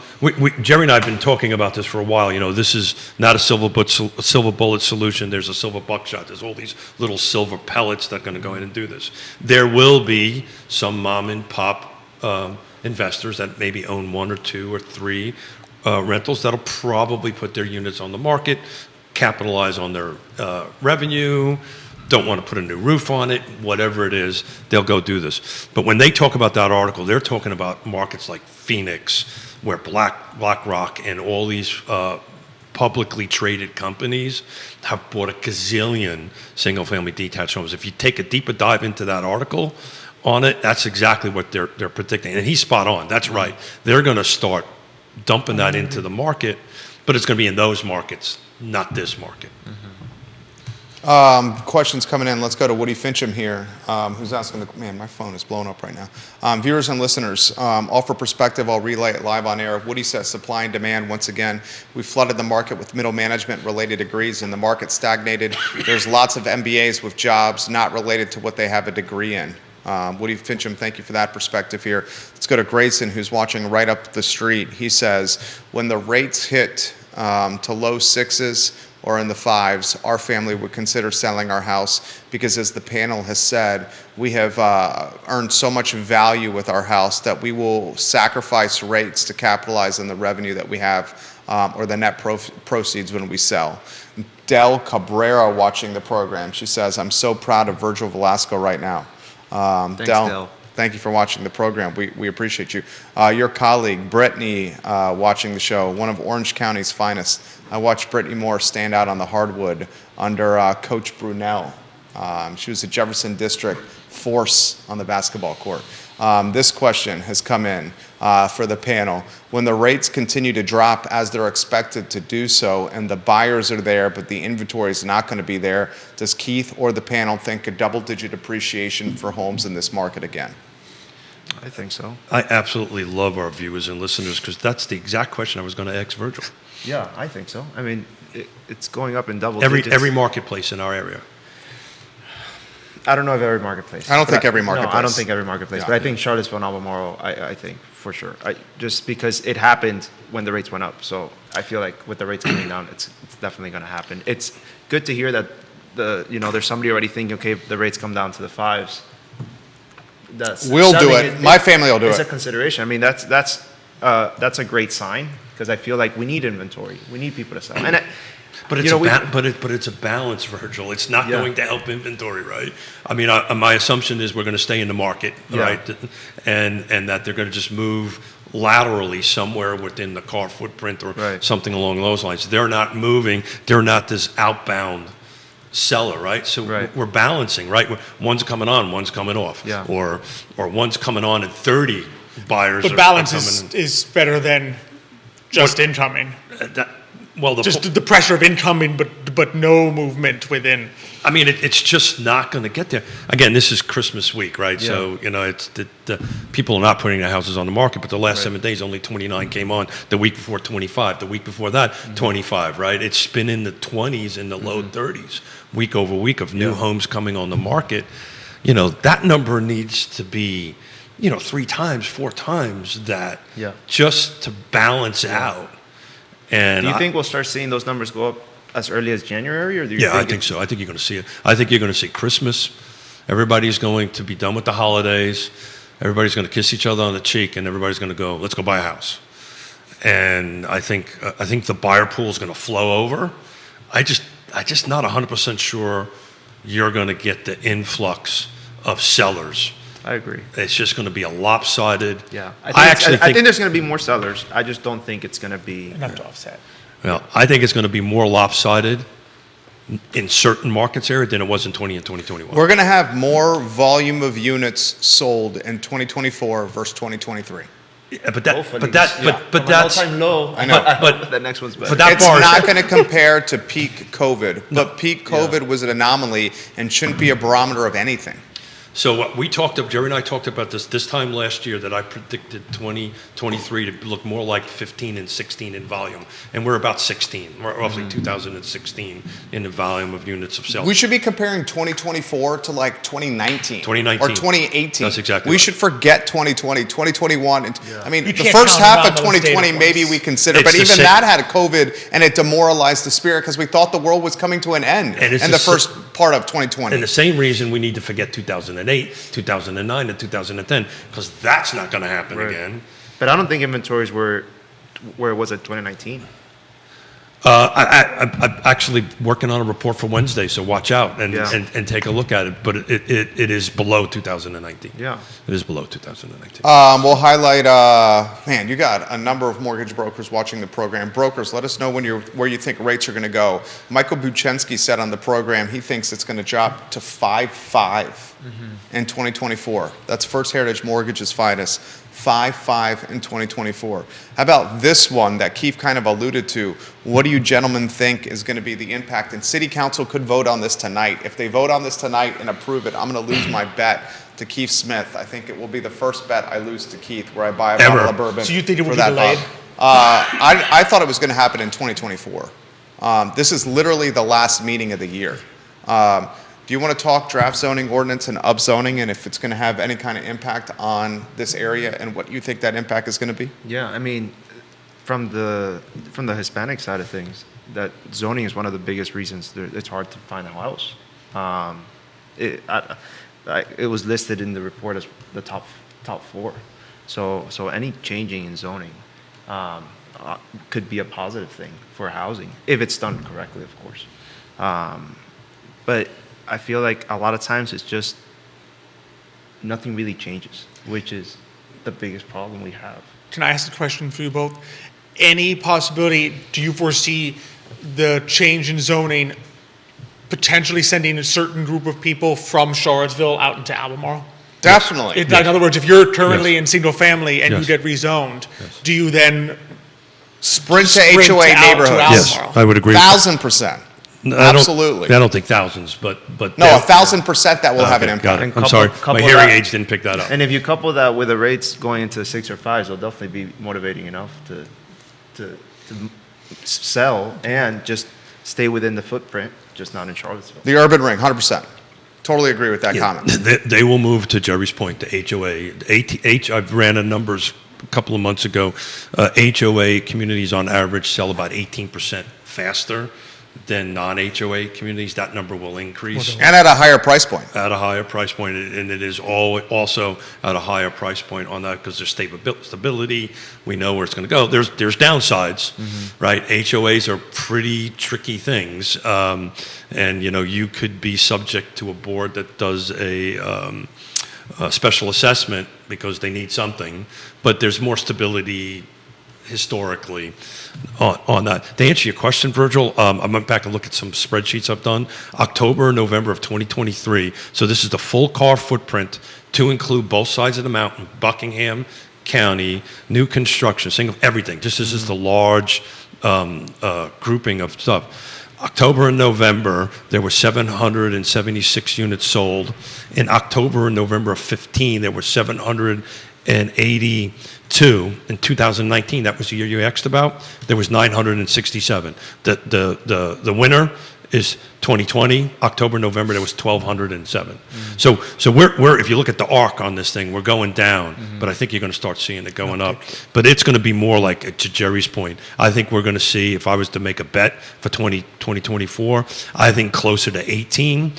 Jerry and I have been talking about this for a while. You know, this is not a silver bullet solution. There's a silver buckshot. There's all these little silver pellets that are going to go in and do this. There will be some mom and pop investors that maybe own 1 or 2 or 3 rentals that'll probably put their units on the market, capitalize on their revenue, don't want to put a new roof on it, whatever it is, they'll go do this. But when they talk about that article, they're talking about markets like Phoenix, where BlackRock and all these publicly traded companies have bought a gazillion single-family detached homes. If you take a deeper dive into that article on it, that's exactly what they're predicting. And he's spot on. That's right. They're going to start dumping that into the market, but it's going to be in those markets, not this market. Questions coming in. Let's go to Woody Fincham here, who's asking man, my phone is blowing up right now. Viewers and listeners, all for perspective, I'll relay it live on air. Woody says supply and demand, once again, we flooded the market with middle management related degrees and the market stagnated. There's lots of MBAs with jobs not related to what they have a degree in. Woody Fincham, thank you for that perspective here. Let's go to Grayson, who's watching right up the street. He says, when the rates hit to low 6s, or in the 5s, our family would consider selling our house because, as the panel has said, we have earned so much value with our house that we will sacrifice rates to capitalize on the revenue that we have or the net proceeds when we sell. Del Cabrera watching the program. She says, I'm so proud of Virgil Velasco right now. Thanks, Del. Thank you for watching the program. We appreciate you. Your colleague, Brittany, watching the show, one of Orange County's finest. I watched Brittany Moore stand out on the hardwood under Coach Brunel. She was a Jefferson District force on the basketball court. This question has come in for the panel. When the rates continue to drop as they're expected to do so and the buyers are there but the inventory is not going to be there, does Keith or the panel think a double-digit appreciation for homes in this market again? I think so. I absolutely love our viewers and listeners because that's the exact question I was going to ask Virgil. Yeah, I think so. I mean, it's going up in double digits. Every marketplace in our area. I don't know if every marketplace. I don't think every marketplace. No, I don't think every marketplace. Yeah. But I think Charlottesville and Albemarle, I think, for sure. Just because it happened when the rates went up. So I feel like with the rates coming down, it's definitely going to happen. It's good to hear that there's somebody already thinking, okay, if the rates come down to the 5s. We'll do it. My family will do it. It's a consideration. I mean, that's a great sign because I feel like we need inventory. We need people to sell. But it's a balance, Virgil. It's not going to help inventory, right? I mean, my assumption is we're going to stay in the market, right? And that they're going to just move laterally somewhere within the car footprint or something along those lines. They're not moving. They're not this outbound seller, right? So we're balancing, right? One's coming on, one's coming off, or one's coming on and 30 buyers. But balance is better than just incoming. Just the pressure of incoming, but no movement within. I mean, it's just not going to get there. Again, this is Christmas week, right? Yeah. So, it's the people are not putting their houses on the market, but the last 7 days, only 29 came on. The week before, 25. The week before that, 25, right? It's been in the 20s and the low 30s, week over week of new homes coming on the market. That number needs to be, 3 times, 4 times that, Yeah. just to balance out. And Do you think we'll start seeing those numbers go up as early as January, or do you yeah, I think think so. I think you're going to see it. I think you're going to see Christmas. Everybody's going to be done with the holidays. Everybody's going to kiss each other on the cheek, and everybody's going to go, let's go buy a house. And I think the buyer pool is going to flow over. I just not 100% sure you're going to get the influx of sellers. I agree. It's just going to be a lopsided. Yeah, I think there's going to be more sellers. I just don't think it's going to be Enough to offset. Well, I think it's going to be more lopsided in certain markets area than it was in 20 and 2021. We're going to have more volume of units sold in 2024 versus 2023. Yeah, but From that's an all-time low. I know. But- the next one's better. but that It's bar is- not going to compare to peak COVID, but peak COVID was an anomaly and shouldn't be a barometer of anything. So what we talked about, Jerry and I talked about this time last year, that I predicted 2023 to look more like 15 and 16 in volume, and we're about 16. We're roughly 2016 in the volume of units of sales. We should be comparing 2024 to like 2019. 2019. Or 2018. That's exactly We right. should forget 2020, 2021. I mean, You the can't first count half on of those data 2020 maybe points. we consider, It's but the even same- that had a COVID and it demoralized the spirit because we thought the world was coming to an end And it's in the the first part of 2020. And the same reason we need to forget 2008, 2009, and 2010, because that's not going to happen Right. again. But I don't think inventories were where it was at 2019. I'm actually working on a report for Wednesday, so watch out and, Yeah. and take a look at it. But it is below 2019. Yeah. It is below 2019. We'll highlight, man, you got a number of mortgage brokers watching the program. Brokers, let us know where you think rates are going to go. Michael Buchensky said on the program he thinks it's going to drop to 5.5 in 2024. That's First Heritage Mortgage's finest. 5.5 in 2024. How about this one that Keith kind of alluded to? What do you gentlemen think is going to be the impact? And City Council could vote on this tonight. If they vote on this tonight and approve it, I'm going to lose my bet to Keith Smith. I think it will be the first bet I lose to Keith where I buy a Ever. bottle of bourbon. So you think it will for be that delayed? bottle. I thought it was going to happen in 2024. This is literally the last meeting of the year. Do you want to talk draft zoning ordinance and upzoning and if it's going to have any kind of impact on this area and what you think that impact is going to be? Yeah, I mean, from the Hispanic side of things, that zoning is one of the biggest reasons it's hard to find a house. It was listed in the report as the top 4. So any changing in zoning could be a positive thing for housing if it's done correctly, of course. But I feel like a lot of times it's just nothing really changes, which is the biggest problem we have. Can I ask a question for you both? Any possibility, do you foresee the change in zoning potentially sending a certain group of people from Charlottesville out into Albemarle? Definitely. In other words, if you're currently Yes. in single family and Yes. you get rezoned, do you then Sprint to sprint HOA out to neighborhoods. Yes, Albemarle? I would agree. 1,000%. Absolutely. I don't think thousands, but No, 1,000% that will have an Okay, got impact. it. And I'm couple- sorry, couple my of hearing that- aids didn't pick that up. And if you couple that with the rates going into 6 or 5s, it'll definitely be motivating enough to sell and just stay within the footprint, just not in Charlottesville. The urban ring, 100%. Totally agree with that comment. They will move, to Jerry's point, to HOA. I've ran a numbers a couple of months ago. HOA communities on average sell about 18% faster than non-HOA communities. That number will increase And at a higher price point. at a higher price point, and it is also at a higher price point on that because there's stability. We know where it's going to go. There's downsides, right? HOAs are pretty tricky things, and you could be subject to a board that does a special assessment because they need something, but there's more stability historically on that. To answer your question, Virgil, I went back and looked at some spreadsheets I've done. October and November of 2023, so this is the full car footprint to include both sides of the mountain, Buckingham County, new construction, single, everything. This is the large grouping of stuff. October and November, there were 776 units sold. In October and November of 15, there were 782. In 2019, that was the year you asked about, there was 967. The winner is 2020, October, November, there was 1,207. So we're if you look at the arc on this thing, we're going down, but I think you're going to start seeing it going up. But it's going to be more like, to Jerry's point, I think we're going to see, if I was to make a bet for 2024, I think closer to 18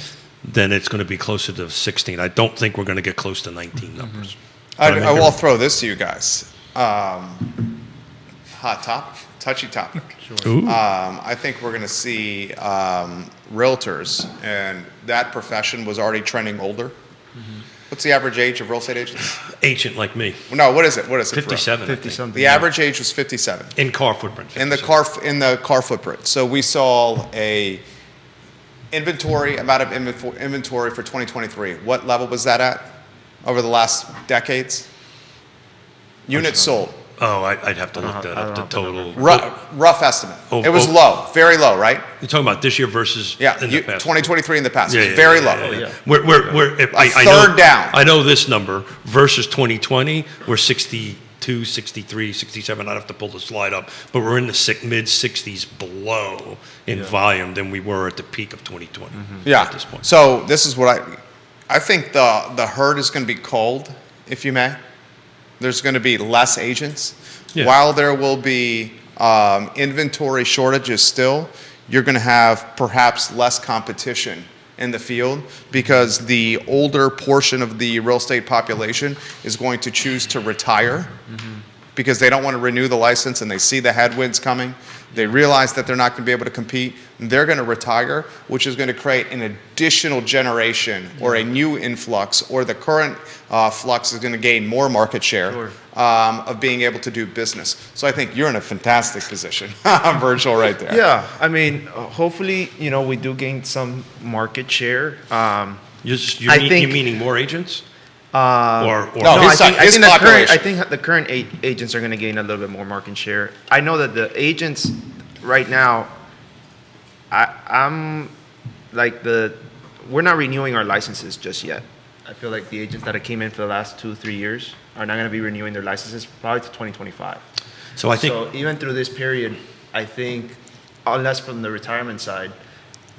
than it's going to be closer to 16. I don't think we're going to get close to 19 numbers. I will throw this to you guys. Hot topic, touchy topic. Ooh. I think we're going to see realtors, and that profession was already trending older. What's the average age of real estate agents? Agent like me. No, what is it? What is it? 57. 50 something. The average age was 57 In car footprint. in the 57. car footprint. So we saw a amount of inventory for 2023. What level was that at over the last decades? Units sold. Oh, I'd have to look that up, the total. Rough estimate. Oh, It was oh. low, very low, right? You're talking about this year versus Yeah, in the past. 2023 in the past. Yeah, yeah, Very yeah, low. yeah, yeah. Yeah. I third know, down. I know this number versus 2020. We're 62, 63, 67. I'd have to pull the slide up, but we're in the mid 60s below in volume than we were at the peak of 2020. Yeah. At this point. So this is what I think the herd is going to be cold, if you may. There's going to be less agents. Yeah. While there will be inventory shortages still, you're going to have perhaps less competition in the field because the older portion of the real estate population is going to choose to retire because they don't want to renew the license and they see the headwinds coming. They realize that they're not going to be able to compete. They're going to retire, which is going to create an additional generation or a new influx, or the current flux is going to gain more market share of being able to do business. So I think you're in a fantastic position, Virgil, right there. Yeah, I mean, hopefully, we do gain some market share. You're think- meaning more agents? No, No, his I think population. the current agents are going to gain a little bit more market share. I know that the agents right now, I'm like we're not renewing our licenses just yet. I feel like the agents that came in for the last 2-3 years are not going to be renewing their licenses probably to 2025. So I think So even through this period, I think, unless from the retirement side,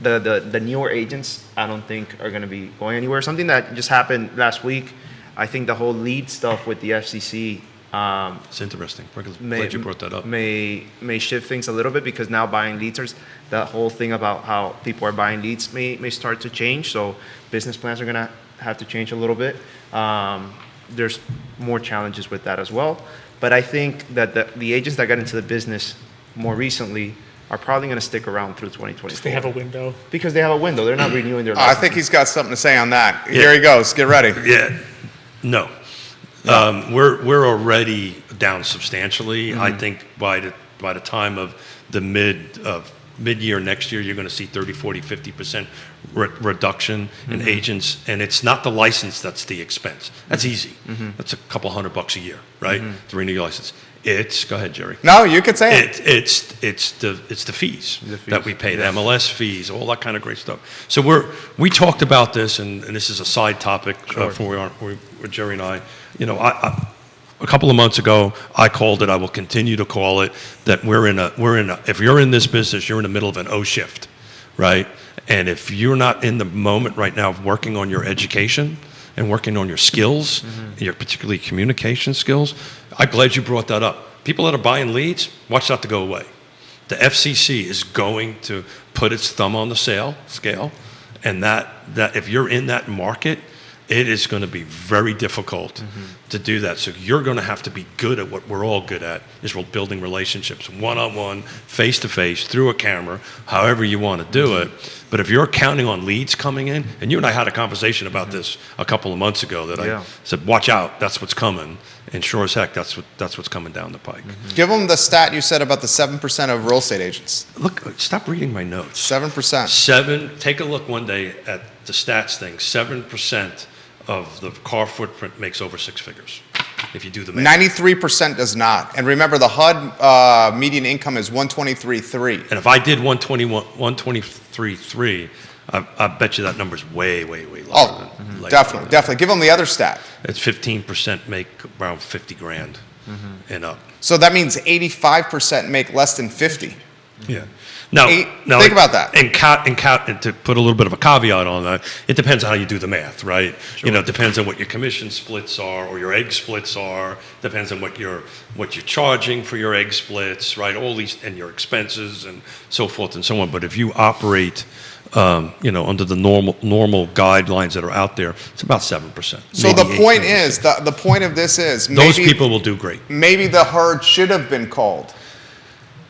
the newer agents, I don't think are going to be going anywhere. Something that just happened last week, I think the whole lead stuff with the FCC it's interesting. We're glad you brought that up. may shift things a little bit, because now buying leads, that whole thing about how people are buying leads may start to change. So business plans are going to have to change a little bit. There's more challenges with that as well. But I think that the agents that got into the business more recently are probably going to stick around through 2024. They have a window. Because they have a window. They're not renewing their I license. think he's got something to say on that. Yeah. Here he goes. Get ready. Yeah, no. We're already down substantially. I think by the time of the mid-year next year, you're going to see 30, 40, 50% reduction in agents, and it's not the license that's the expense. That's easy. That's a couple $100 a year, right? To renew your license. Go ahead, Jerry. No, you could say it. It's the fees that we pay, the MLS fees, all that kind of great stuff. So we talked about this, and this is a side topic for Jerry and I. A couple of months ago, I called it. I will continue to call it that we're in a. If you're in this business, you're in the middle of an O shift, right? And if you're not in the moment right now of working on your education and working on your skills, your particularly communication skills, I'm glad you brought that up. People that are buying leads, watch that to go away. The FCC is going to put its thumb on the scale, and that if you're in that market, it is going to be very difficult to do that. So you're going to have to be good at what we're all good at, is building relationships, one-on-one, face-to-face, through a camera, however you want to do it. But if you're counting on leads coming in, and you and I had a conversation about this a couple of months ago, that I said, watch out, that's what's coming. And sure as heck, that's what's coming down the pike. Give them the stat you said about the 7% of real estate agents. Look, stop reading my notes. 7%. Take a look one day at the stats thing. 7% of the car footprint makes over 6 figures, if you do the math. 93% does not. And remember, the HUD median income is 123.3. And if I did 123.3, I bet you that number's way, way, way lower. Oh, definitely. Give them the other stat. It's 15% make around 50 grand and up. So that means 85% make less than 50. Yeah. Now, Think about that. And to put a little bit of a caveat on that, it depends on how you do the math, right? Sure. It depends on what your commission splits are or your egg splits are. Depends on what you're charging for your egg splits, right? All these, and your expenses and so forth and so on. But if you operate, under the normal guidelines that are out there, it's about 7%. So the point is, the point of this is, maybe those people will do great. Maybe the herd should have been called.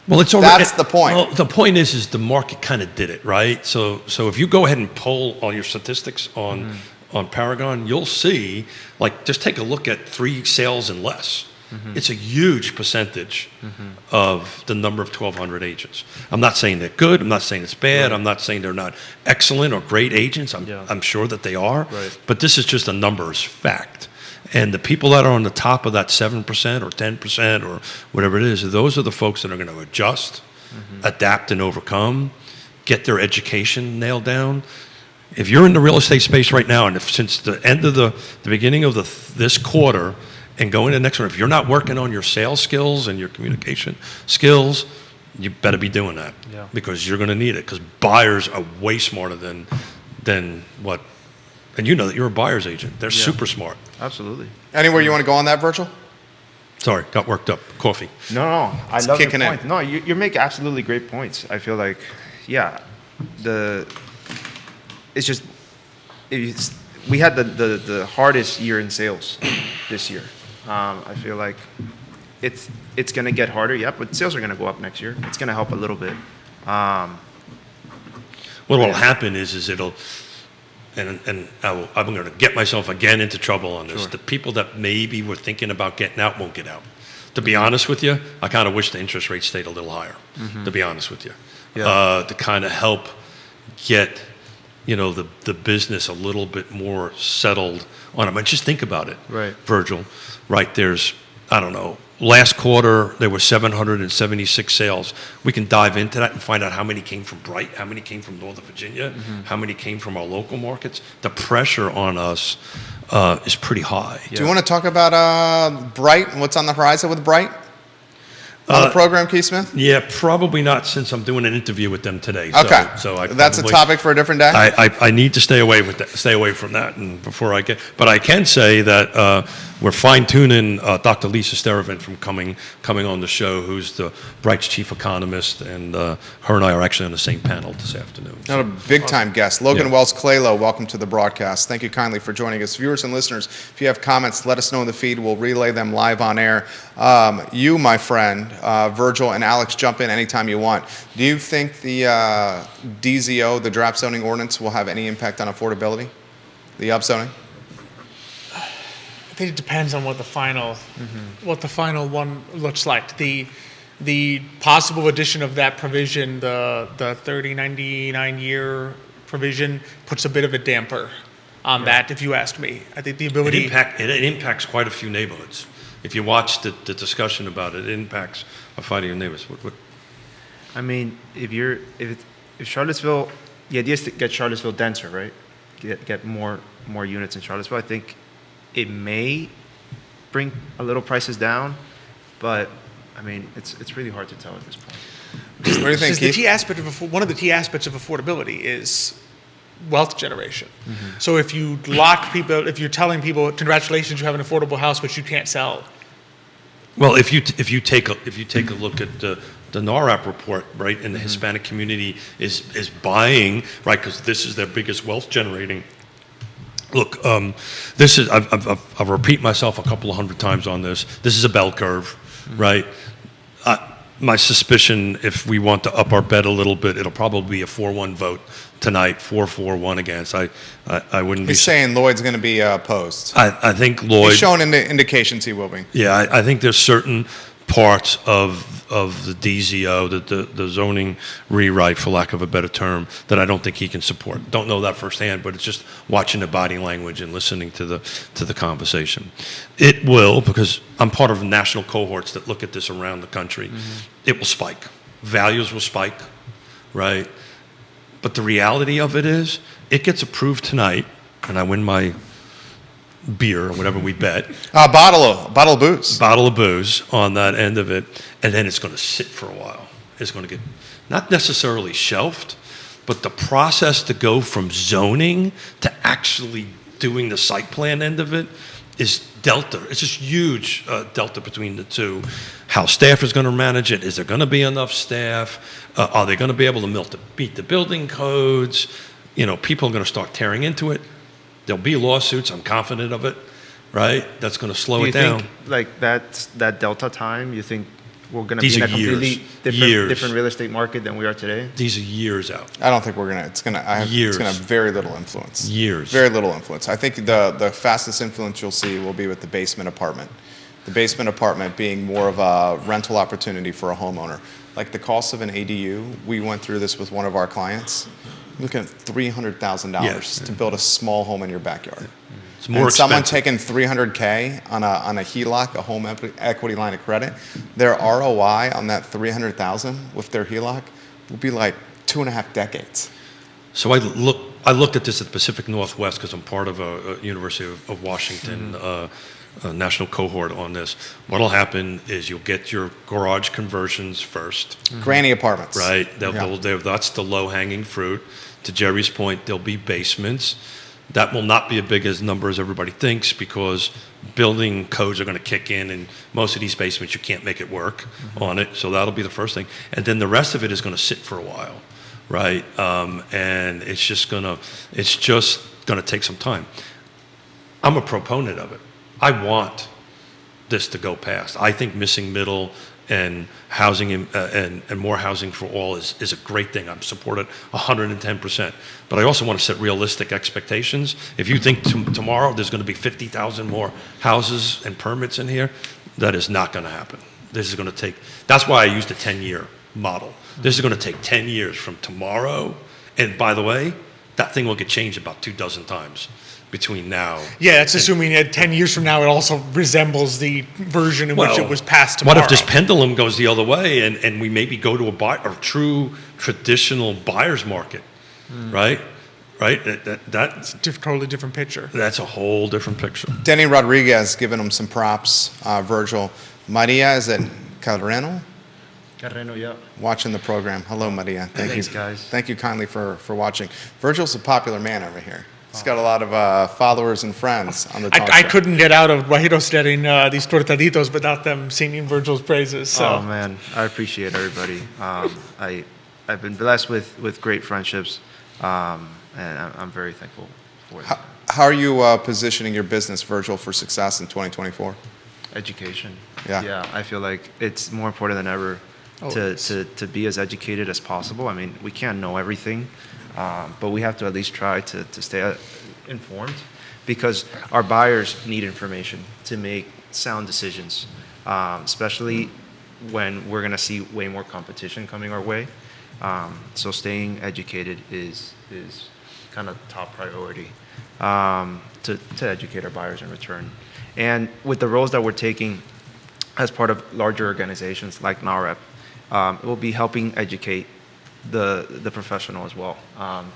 Well, it's already, that's the point. Well, the point is the market kind of did it, right? So if you go ahead and poll all your statistics on Paragon, you'll see, just take a look at 3 sales and less. It's a huge percentage of the number of 1,200 agents. I'm not saying they're good. I'm not saying it's bad. Right. I'm not saying they're not excellent or great agents. I'm sure that they are. Right. But this is just a numbers fact. And the people that are on the top of that 7% or 10% or whatever it is, those are the folks that are going to adjust, adapt and overcome, get their education nailed down. If you're in the real estate space right now, and since the end of the beginning of this quarter and going to the next one, if you're not working on your sales skills and your communication skills, you better be doing that because you're going to need it, because buyers are way smarter than what. And you know that you're a buyer's agent. They're super smart. Absolutely. Anywhere you want to go on that, Virgil? Sorry, got worked up. Coffee. No, I love your point. In. No, you're making absolutely great points. I feel like, it's just, we had the hardest year in sales this year. I feel like it's going to get harder, but sales are going to go up next year. It's going to help a little bit. What will happen is it'll, and I'm going to get myself again into trouble on this. Sure. The people that maybe were thinking about getting out won't get out. To be honest with you, I kind of wish the interest rate stayed a little higher, to be honest with you. To kind of help get, the business a little bit more settled on them. And just think about it, right, Virgil, right? There's, I don't know, last quarter there were 776 sales. We can dive into that and find out how many came from Bright, how many came from Northern Virginia, how many came from our local markets. The pressure on us is pretty high. Do you want to talk about Bright and what's on the horizon with Bright? On the program, Keith Smith? Yeah, probably not, since I'm doing an interview with them today. Okay, so that's a topic for a different day. I need to stay away from that, and before I get. But I can say that we're fine tuning Dr. Lisa Steravant from coming on the show, who's the Bright's chief economist, and her and I are actually on the same panel this afternoon. Not a big time guest. Logan Wells Clalo, welcome to the broadcast. Thank you kindly for joining us, viewers and listeners. If you have comments, let us know in the feed. We'll relay them live on air. You, my friend. Virgil and Alex, jump in anytime you want. Do you think the DZO, the draft zoning ordinance, will have any impact on affordability? The upzoning? I think it depends on what the final one looks like. The possible addition of that provision, the 3099 year provision, puts a bit of a damper on that, if you ask me. I think the ability... It impacts quite a few neighborhoods. If you watch the discussion about it, it impacts a fight of your neighbors. What? I mean, if Charlottesville, the idea is to get Charlottesville denser, right? Get more units in Charlottesville. I think it may bring a little prices down, but I mean, it's really hard to tell at this point. What do you think, Keith? One of the key aspects of affordability is wealth generation. So if you lock people, if you're telling people, congratulations, you have an affordable house, but you can't sell. Well, if you take a look at the NARAP report, right, and the Hispanic community is buying, right, because this is their biggest wealth generating. Look, this is I'll repeat myself a couple of hundred times on this. This is a bell curve, right? My suspicion, if we want to up our bet a little bit, it'll probably be a 4-1 vote tonight, 4-4-1 against. I wouldn't be. He's saying Lloyd's going to be opposed. I think Lloyd. He's showing indications he will be. Yeah, I think there's certain parts of the DZO, the zoning rewrite, for lack of a better term, that I don't think he can support. Don't know that firsthand, but it's just watching the body language and listening to the conversation. It will, because I'm part of national cohorts that look at this around the country. It will spike. Values will spike, right? But the reality of it is, it gets approved tonight, and I win my beer or whatever we bet. Bottle of booze. Bottle of booze on that end of it, and then it's going to sit for a while. is going to get not necessarily shelved, but the process to go from zoning to actually doing the site plan end of it is delta. It's this huge delta between the two. How staff is going to manage it? Is there going to be enough staff? Are they going to be able to meet the building codes? People are going to start tearing into it. There'll be lawsuits. I'm confident of it, right? That's going to slow it down. Do you think, like, that delta time, you think we're going to These be in are a completely years. different real estate market than we are today? These are years out. I don't think it's going to have very little influence. Years. Very little influence. I think the fastest influence you'll see will be with the basement apartment. The basement apartment being more of a rental opportunity for a homeowner. Like the cost of an ADU, we went through this with one of our clients. You're looking at $300,000 to build a small home in your backyard. It's more expensive. Someone taking $300K on a HELOC, a home equity line of credit, their ROI on that $300,000 with their HELOC will be like 2.5 decades. So I looked at this at the Pacific Northwest because I'm part of a University of Washington national cohort on this. What'll happen is you'll get your garage conversions first. Granny apartments. Right. That's the low-hanging fruit. To Jerry's point, there'll be basements. That will not be as big as number as everybody thinks because building codes are going to kick in, and most of these basements you can't make it work on it. So that'll be the first thing, and then the rest of it is going to sit for a while, right? And it's just going to take some time. I'm a proponent of it. I want this to go past. I think missing middle and housing and more housing for all is a great thing. I'm supported 110%. But I also want to set realistic expectations. If you think tomorrow there's going to be 50,000 more houses and permits in here, that is not going to happen. This is going to take, that's why I used a 10-year model. This is going to take 10 years from tomorrow. And by the way, that thing will get changed about 24 times between now. Yeah, that's assuming that 10 years from now it also resembles the version in which it was passed tomorrow. What if this pendulum goes the other way and we maybe go to a true traditional buyer's market, right? Right? It's a totally different picture. That's a whole different picture. Denny Rodriguez giving him some props. Virgil. Maria, is it Carreno? Carreno, yeah. Watching the program. Hello, Maria. Thanks, guys. Thank you kindly for watching. Virgil's a popular man over here. He's got a lot of followers and friends on the talk show. I couldn't get out of Guajiros getting these tortaditos without them singing Virgil's praises. So. Oh, man. I appreciate everybody. I've been blessed with great friendships, and I'm very thankful for that. How are you positioning your business, Virgil, for success in 2024? Education. Yeah. I feel like it's more important than ever to be as educated as possible. I mean, we can't know everything. But we have to at least try to stay informed because our buyers need information to make sound decisions, especially when we're going to see way more competition coming our way. So staying educated is kind of top priority to educate our buyers in return. And with the roles that we're taking as part of larger organizations like NAREP, it will be helping educate the professional as well.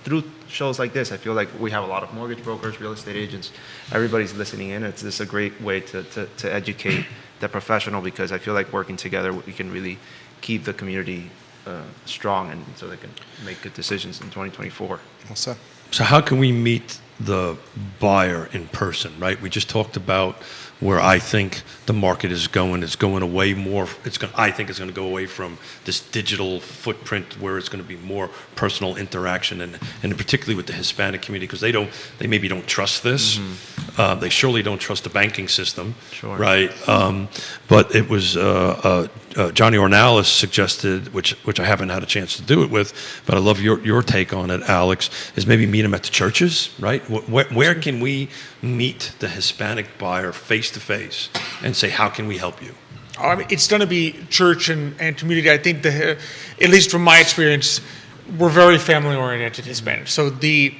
Through shows like this, I feel like we have a lot of mortgage brokers, real estate agents, everybody's listening in. It's just a great way to educate the professional because I feel like working together, we can really keep the community strong and so they can make good decisions in 2024. Well said. So how can we meet the buyer in person, right? We just talked about where I think the market is going. It's going away more. I think it's going to go away from this digital footprint where it's going to be more personal interaction, and particularly with the Hispanic community because they maybe don't trust this. They surely don't trust the banking system, right? But it was Johnny Ornalis suggested, which I haven't had a chance to do it with, but I love your take on it, Alex. Is maybe meet them at the churches, right? Where can we meet the Hispanic buyer face to face and say, how can we help you? I mean, it's going to be church and community. I think at least from my experience, we're very family-oriented Hispanics. So the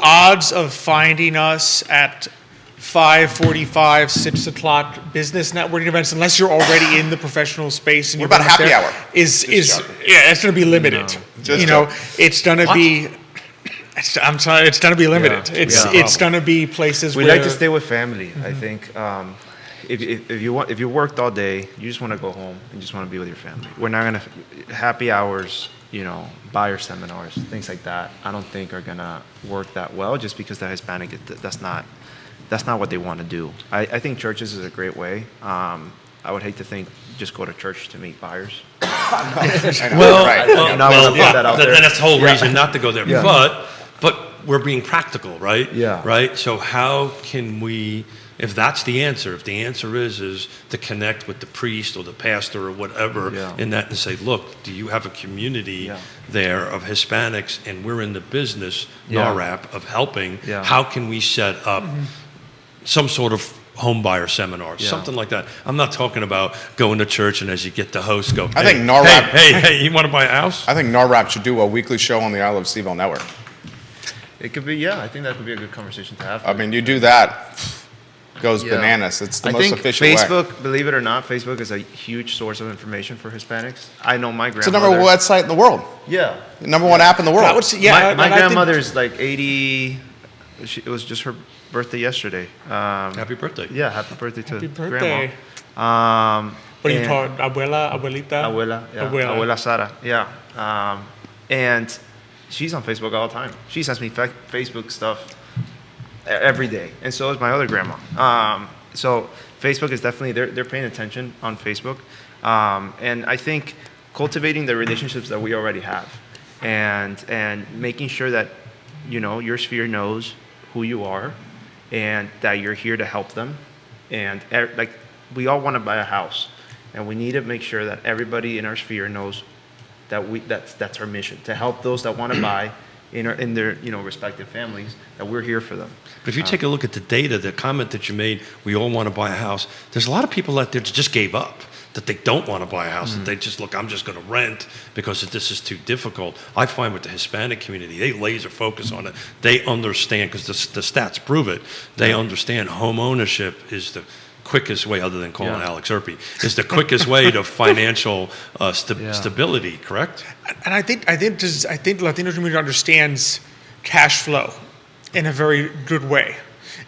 odds of finding us at 5:45, 6 o'clock business networking events, unless you're already in the professional space and what about happy hour? It's going to be limited. It's going to be. I'm sorry, it's going to be limited. It's going to be places we where... like to stay with family. I think, if you worked all day, you just want to go home and just want to be with your family. We're not gonna happy hours, buyer seminars, things like that. I don't think are gonna work that well, just because the Hispanic, that's not what they want to do. I think churches is a great way. I would hate to think just go to church to meet buyers. Well, Right. then that's the whole reason not to go there. Yeah. But we're being practical, right? Yeah. Right? So how can we, if that's the answer, if the answer is to connect with the priest or the pastor or whatever in that and say, look, do you have a community there of Hispanics, and we're in the business, NARAP, of helping, how can we set up some sort of home buyer seminar, something like that. I'm not talking about going to church and as you get the host go, I think NARAP. Hey, you want to buy a house? I think NARAP should do a weekly show on the I Love CVille Network. It could be, I think that could be a good conversation to have. I mean, you do that, goes bananas. It's the most efficient way. Facebook, believe it or not, Facebook is a huge source of information for Hispanics. I know my grandmother. It's the number one website in the world. Yeah. The number one app in the world. I would say, yeah, My and I think- grandmother's like 80. It was just her birthday yesterday. Happy birthday. Yeah, happy birthday to Happy birthday. grandma. What do you and- call it? Abuelita? Abuela Sara, yeah. And she's on Facebook all the time. She sends me Facebook stuff every day, and so is my other grandma. So Facebook is definitely, they're paying attention on Facebook. And I think cultivating the relationships that we already have and making sure that, your sphere knows who you are and that you're here to help them. And like, we all want to buy a house, and we need to make sure that everybody in our sphere knows that that's our mission, to help those that want to buy in their respective families, that we're here for them. But if you take a look at the data, the comment that you made, we all want to buy a house, there's a lot of people out there that just gave up, that they don't want to buy a house, that they just, look, I'm just going to rent because this is too difficult. I find with the Hispanic community, they laser focus on it. They understand, because the stats prove it, they understand home ownership is the quickest way, other than calling Alex Urpí, is the quickest way to financial stability, correct? And I think the Latino community understands cash flow in a very good way,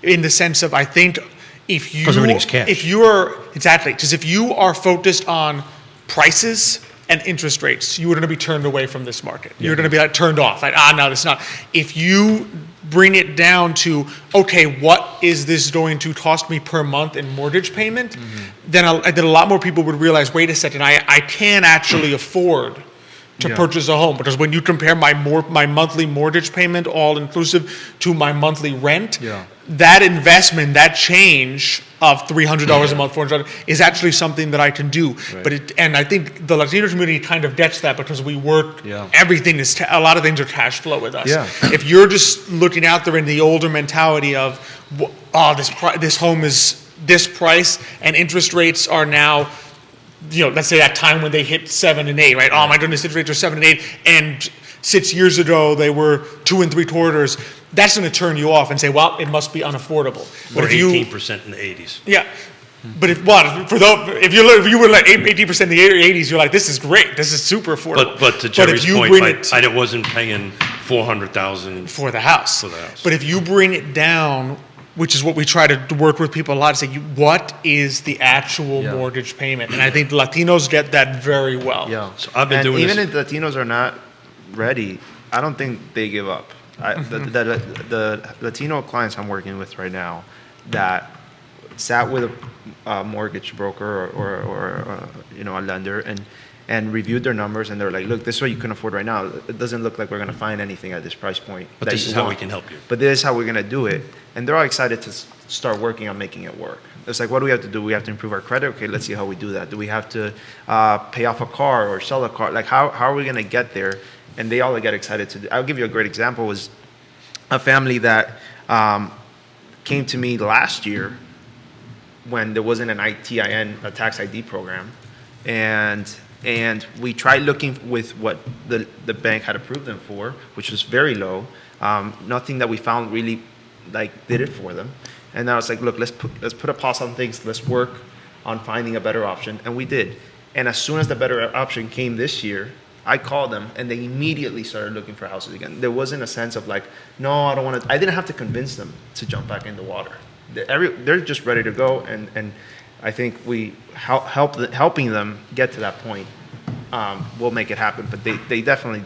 in the sense of, I think if you, 'Cause everything's cash. if you are focused on prices and interest rates, you are going to be turned away from this market. You're going to be turned off. Like, no, it's not. If you bring it down to, okay, what is this going to cost me per month in mortgage payment? Then a lot more people would realize, wait a second, I can actually afford to purchase a home, because when you compare my monthly mortgage payment, all inclusive, to my monthly rent, that investment, that change of $300 a month, $400 is actually something that I can do. Right. And I think the Latino community kind of gets that, because we work. Everything is a lot of things are cash flow with us. If you're just looking out there in the older mentality of, this home is this price and interest rates are now, let's say that time when they hit 7 and 8, right? Oh my goodness, interest rates are 7 and 8, and 6 years ago they were 2 3/4. That's going to turn you off and say, well, it must be unaffordable. Or 18% in the 80s. Yeah. But if you were like 18% in the 80s, you're like, this is great. This is super affordable. But to Jerry's point, I wasn't paying $400,000 for the house. But if you bring it down, which is what we try to work with people a lot, to say, what is the actual mortgage payment? And I think Latinos get that very well. Yeah. So I've been doing even this. if Latinos are not ready, I don't think they give up. The Latino clients I'm working with right now that sat with a mortgage broker or a lender and reviewed their numbers, and they're like, look, this is what you can afford right now. It doesn't look like we're going to find anything at this price point. But this is how we can help you. But this is how we're going to do it. And they're all excited to start working on making it work. It's like, what do we have to do? We have to improve our credit? Okay, let's see how we do that. Do we have to pay off a car or sell a car? Like, how are we going to get there? And they all get excited to do. I'll give you a great example. Was a family that came to me last year when there wasn't an ITIN, a tax ID program. And we tried looking with what the bank had approved them for, which was very low. Nothing that we found really did it for them. And I was like, look, let's put a pause on things. Let's work on finding a better option. And we did. And as soon as the better option came this year, I called them, and they immediately started looking for houses again. There wasn't a sense of no, I don't want to. I didn't have to convince them to jump back in the water. They're just ready to go, and I think we helping them get to that point will make it happen. But they definitely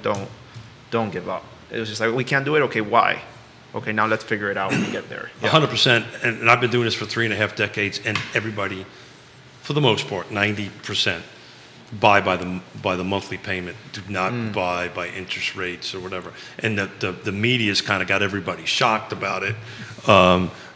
don't give up. It was just like, we can't do it. Okay, why? Okay, now let's figure it out when we get there. 100%. And I've been doing this for 3.5 decades, and everybody, for the most part, 90%, buy by the monthly payment. Do not buy by interest rates or whatever. And the media's kind of got everybody shocked about it.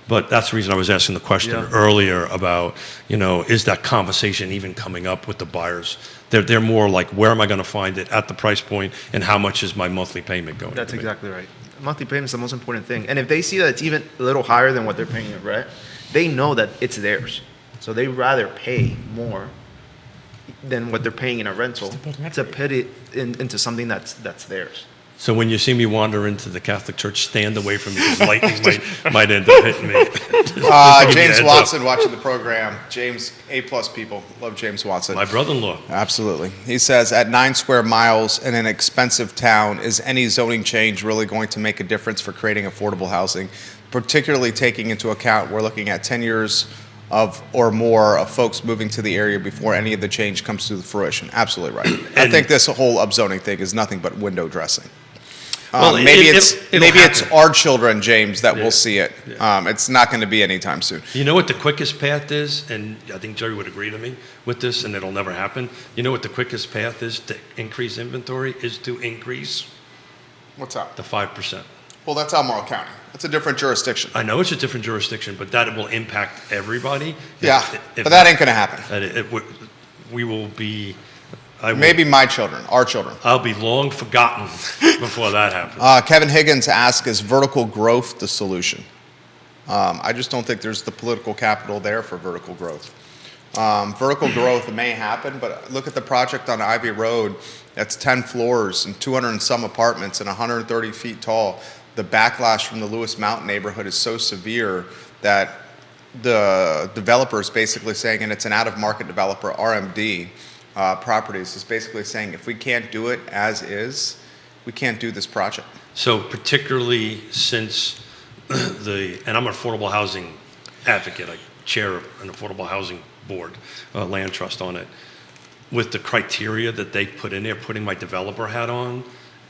But that's the reason I was asking the question earlier about, is that conversation even coming up with the buyers? They're more like, where am I going to find it at the price point, and how much is my monthly payment going to be? That's exactly right. Monthly payment is the most important thing. And if they see that it's even a little higher than what they're paying in rent, they know that it's theirs. So they rather pay more than what they're paying in a rental to put it into something that's theirs. So when you see me wander into the Catholic Church, stand away from me, because lightning might end up hitting me. James Watson watching the program. James, A+ people. Love James Watson. My brother-in-law. Absolutely. He says, at 9 square miles in an expensive town, is any zoning change really going to make a difference for creating affordable housing, particularly taking into account we're looking at 10 years or more of folks moving to the area before any of the change comes to fruition? Absolutely right. I think this whole upzoning thing is nothing but window dressing. Well, maybe it's happen. our children, James, that will Yeah. see it. Yeah. It's not going to be anytime soon. You know what the quickest path is? And I think Jerry would agree to me with this, and it'll never happen. You know what the quickest path is to increase inventory? Is to increase What's up? the 5%. Well, that's Albemarle County. That's a different jurisdiction. I know it's a different jurisdiction, but that will impact everybody. Yeah, If but that ain't going to happen. We will be... Maybe my children, our children. I'll be long forgotten before that happens. Kevin Higgins asks, is vertical growth the solution? I just don't think there's the political capital there for vertical growth. Vertical growth may happen, but look at the project on Ivy Road. That's 10 floors and 200 and some apartments and 130 feet tall. The backlash from the Lewis Mountain neighborhood is so severe that the developer is basically saying, and it's an out-of-market developer, RMD Properties, is basically saying, if we can't do it as is, we can't do this project. So particularly since and I'm an affordable housing advocate, I chair an affordable housing board, land trust on it, with the criteria that they put in there, putting my developer hat on,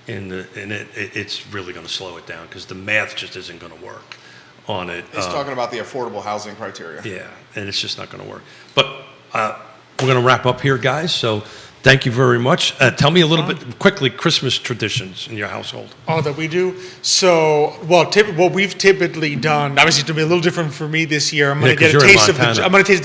it's really going to slow it down, because the math just isn't going to work on it. He's talking about the affordable housing criteria. Yeah, and it's just not going to work. But we're going to wrap up here, guys. So thank you very much. Tell me a little bit quickly, Christmas traditions in your household. Oh, that we do? So, what we've typically done, obviously it's going to be a little different for me this year. I'm going to get a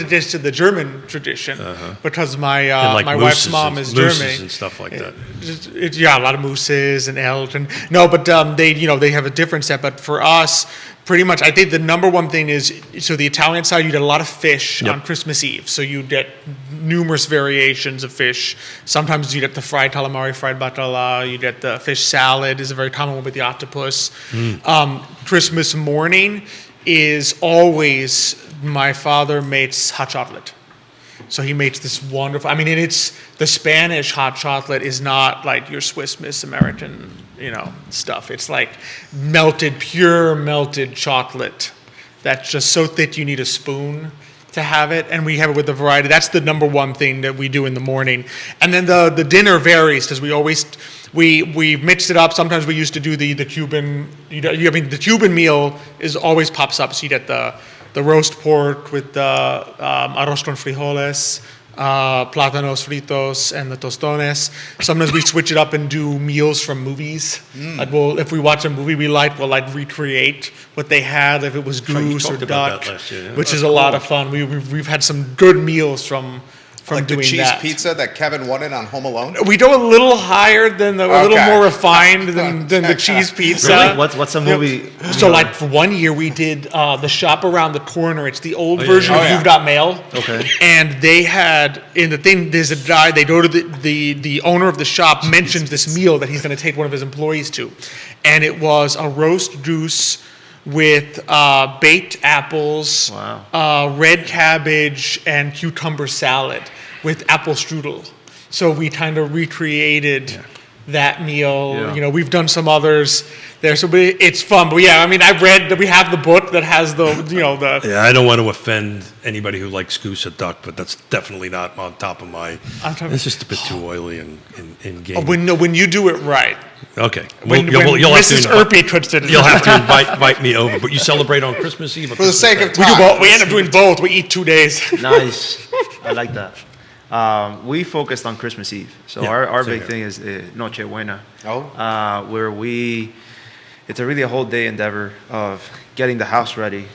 taste of the German tradition, because my my wife's mom is German. And stuff like that. Yeah, a lot of mooses and elk, and no, but they have a different set. But for us, pretty much, I think the number one thing is, so the Italian side, you get a lot of fish on Christmas Eve. So you get numerous variations of fish. Sometimes you get the fried calamari, fried batala. You get the fish salad is a very common one with the octopus. Christmas morning is always, my father makes hot chocolate. So he makes this wonderful, and it's, the Spanish hot chocolate is not like your Swiss Miss American, stuff. It's like pure melted chocolate that's just so thick you need a spoon to have it, and we have it with a variety. That's the number one thing that we do in the morning. And then the dinner varies, because we mixed it up. Sometimes we used to do the Cuban, the Cuban meal always pops up. So you get the roast pork with the arroz con frijoles, plátanos fritos, and the tostones. Sometimes we switch it up and do meals from movies. Like if we watch a movie we'll recreate what they had, if it was goose or duck, which is a lot of fun. We've had some good meals from like doing the cheese that. pizza that Kevin wanted on Home Alone? We go a little higher than a little more refined than the cheese pizza. Really? What's a movie? So like for 1 year we did the Shop Around the Corner. It's the old version of You've Got Mail. Okay. And they had, in the thing, there's a guy, they go to the owner of the shop mentions this meal that he's going to take one of his employees to. And it was a roast goose with baked apples, red cabbage, and cucumber salad with apple strudel. So we kind of recreated that meal. Yeah. You know, we've done some others there, so but it's fun. But yeah, I mean, I've read that we have the book that has the, you know, the. Yeah, I don't want to offend anybody who likes goose or duck, but that's definitely not on top of my. It's just a bit too oily and gamey. When you do it right. Okay. When You'll have Mrs. to Urpí cooks it. You'll have to invite me over. But you celebrate on Christmas Eve? Or For the Christmas sake Day? of We do time. both. We end up doing both. We eat 2 days. Nice. I like that. We focused on Christmas Eve. So Yeah, our same big here. thing is Noche Buena. Oh. Where it's really a whole day endeavor of getting the house ready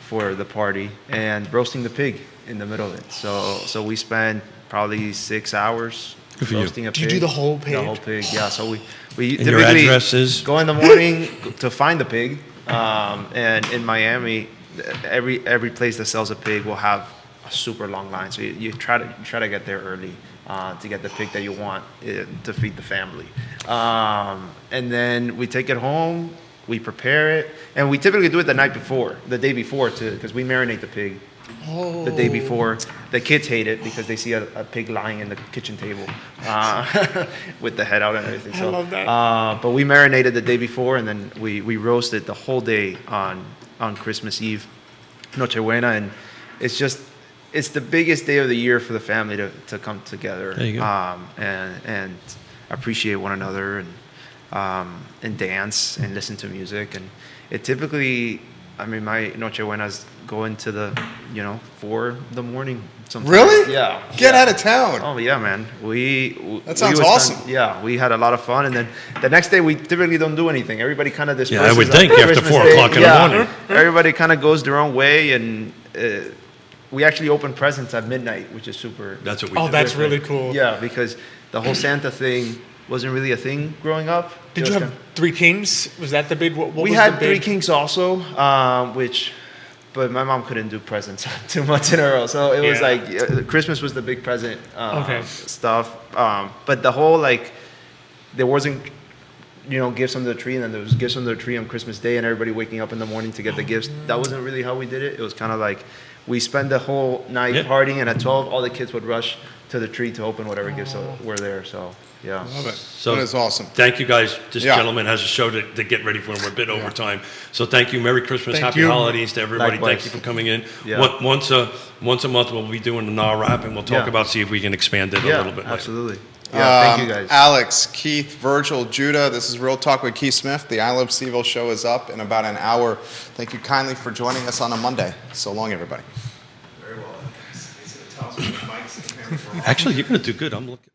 for the party and roasting the pig in the middle of it. So we spend probably 6 hours Good for you. roasting a pig. Do you do the whole pig? The whole pig, yeah. So we And your typically address is? go in the morning to find the pig. And in Miami, every place that sells a pig will have a super long line. So you try to get there early to get the pig that you want to feed the family. And then we take it home, we prepare it, and we typically do it the day before too, because we marinate the pig the day before. The kids hate it because they see a pig lying in the kitchen table with the head out and everything. I love that. But we marinated the day before, and then we roasted the whole day on Christmas Eve, Nochebuena, and it's the biggest day of the year for the family to come together. There you go. And appreciate one another and dance and listen to music. And it typically, I mean, my Nochebuenas go into the 4 in the morning. Sometimes. Really? Yeah. Get yeah. out of town. Oh yeah, man. That sounds would awesome. Yeah, we had a lot of fun, and then the next day we typically don't do anything. Everybody kind of disperses. Yeah, I would on think after Christmas 4 Day. o'clock in the morning. Everybody kind of goes their own way, and we actually open presents at midnight, which is super. That's what we Oh, do. that's really cool. Yeah, because the whole Santa thing wasn't really a thing growing up. Did you have 3 kings? Was that the big? What We was had the 3 big? kings also, but my mom couldn't do presents too much in a row. So it was Yeah. like Christmas was the big present Okay. stuff. But the whole there wasn't gifts under the tree, and then there was gifts under the tree on Christmas Day, and everybody waking up in the morning to get the gifts. That wasn't really how we did it. It was kind of like we spent the whole night Yeah. partying, and at 12, all the kids would rush to the tree to open whatever gifts were there. So yeah. Love it. So that is awesome. Thank you guys. This Yeah. gentleman has a show to get ready for, and we're a bit over time. So thank you. Merry Christmas. Thank Happy you. holidays to everybody. Likewise. Thank you for coming in. Yeah. Once a month we'll be doing the NAR and we'll talk Yeah. about see if we can expand it a little bit. later. Absolutely. Yeah, thank you guys. Alex, Keith, Virgil, Judah, this is Real Talk with Keith Smith. The I Love CVille show is up in about an hour. Thank you kindly for joining us on a Monday. So long, everybody. Actually, you're going to do good. I'm looking.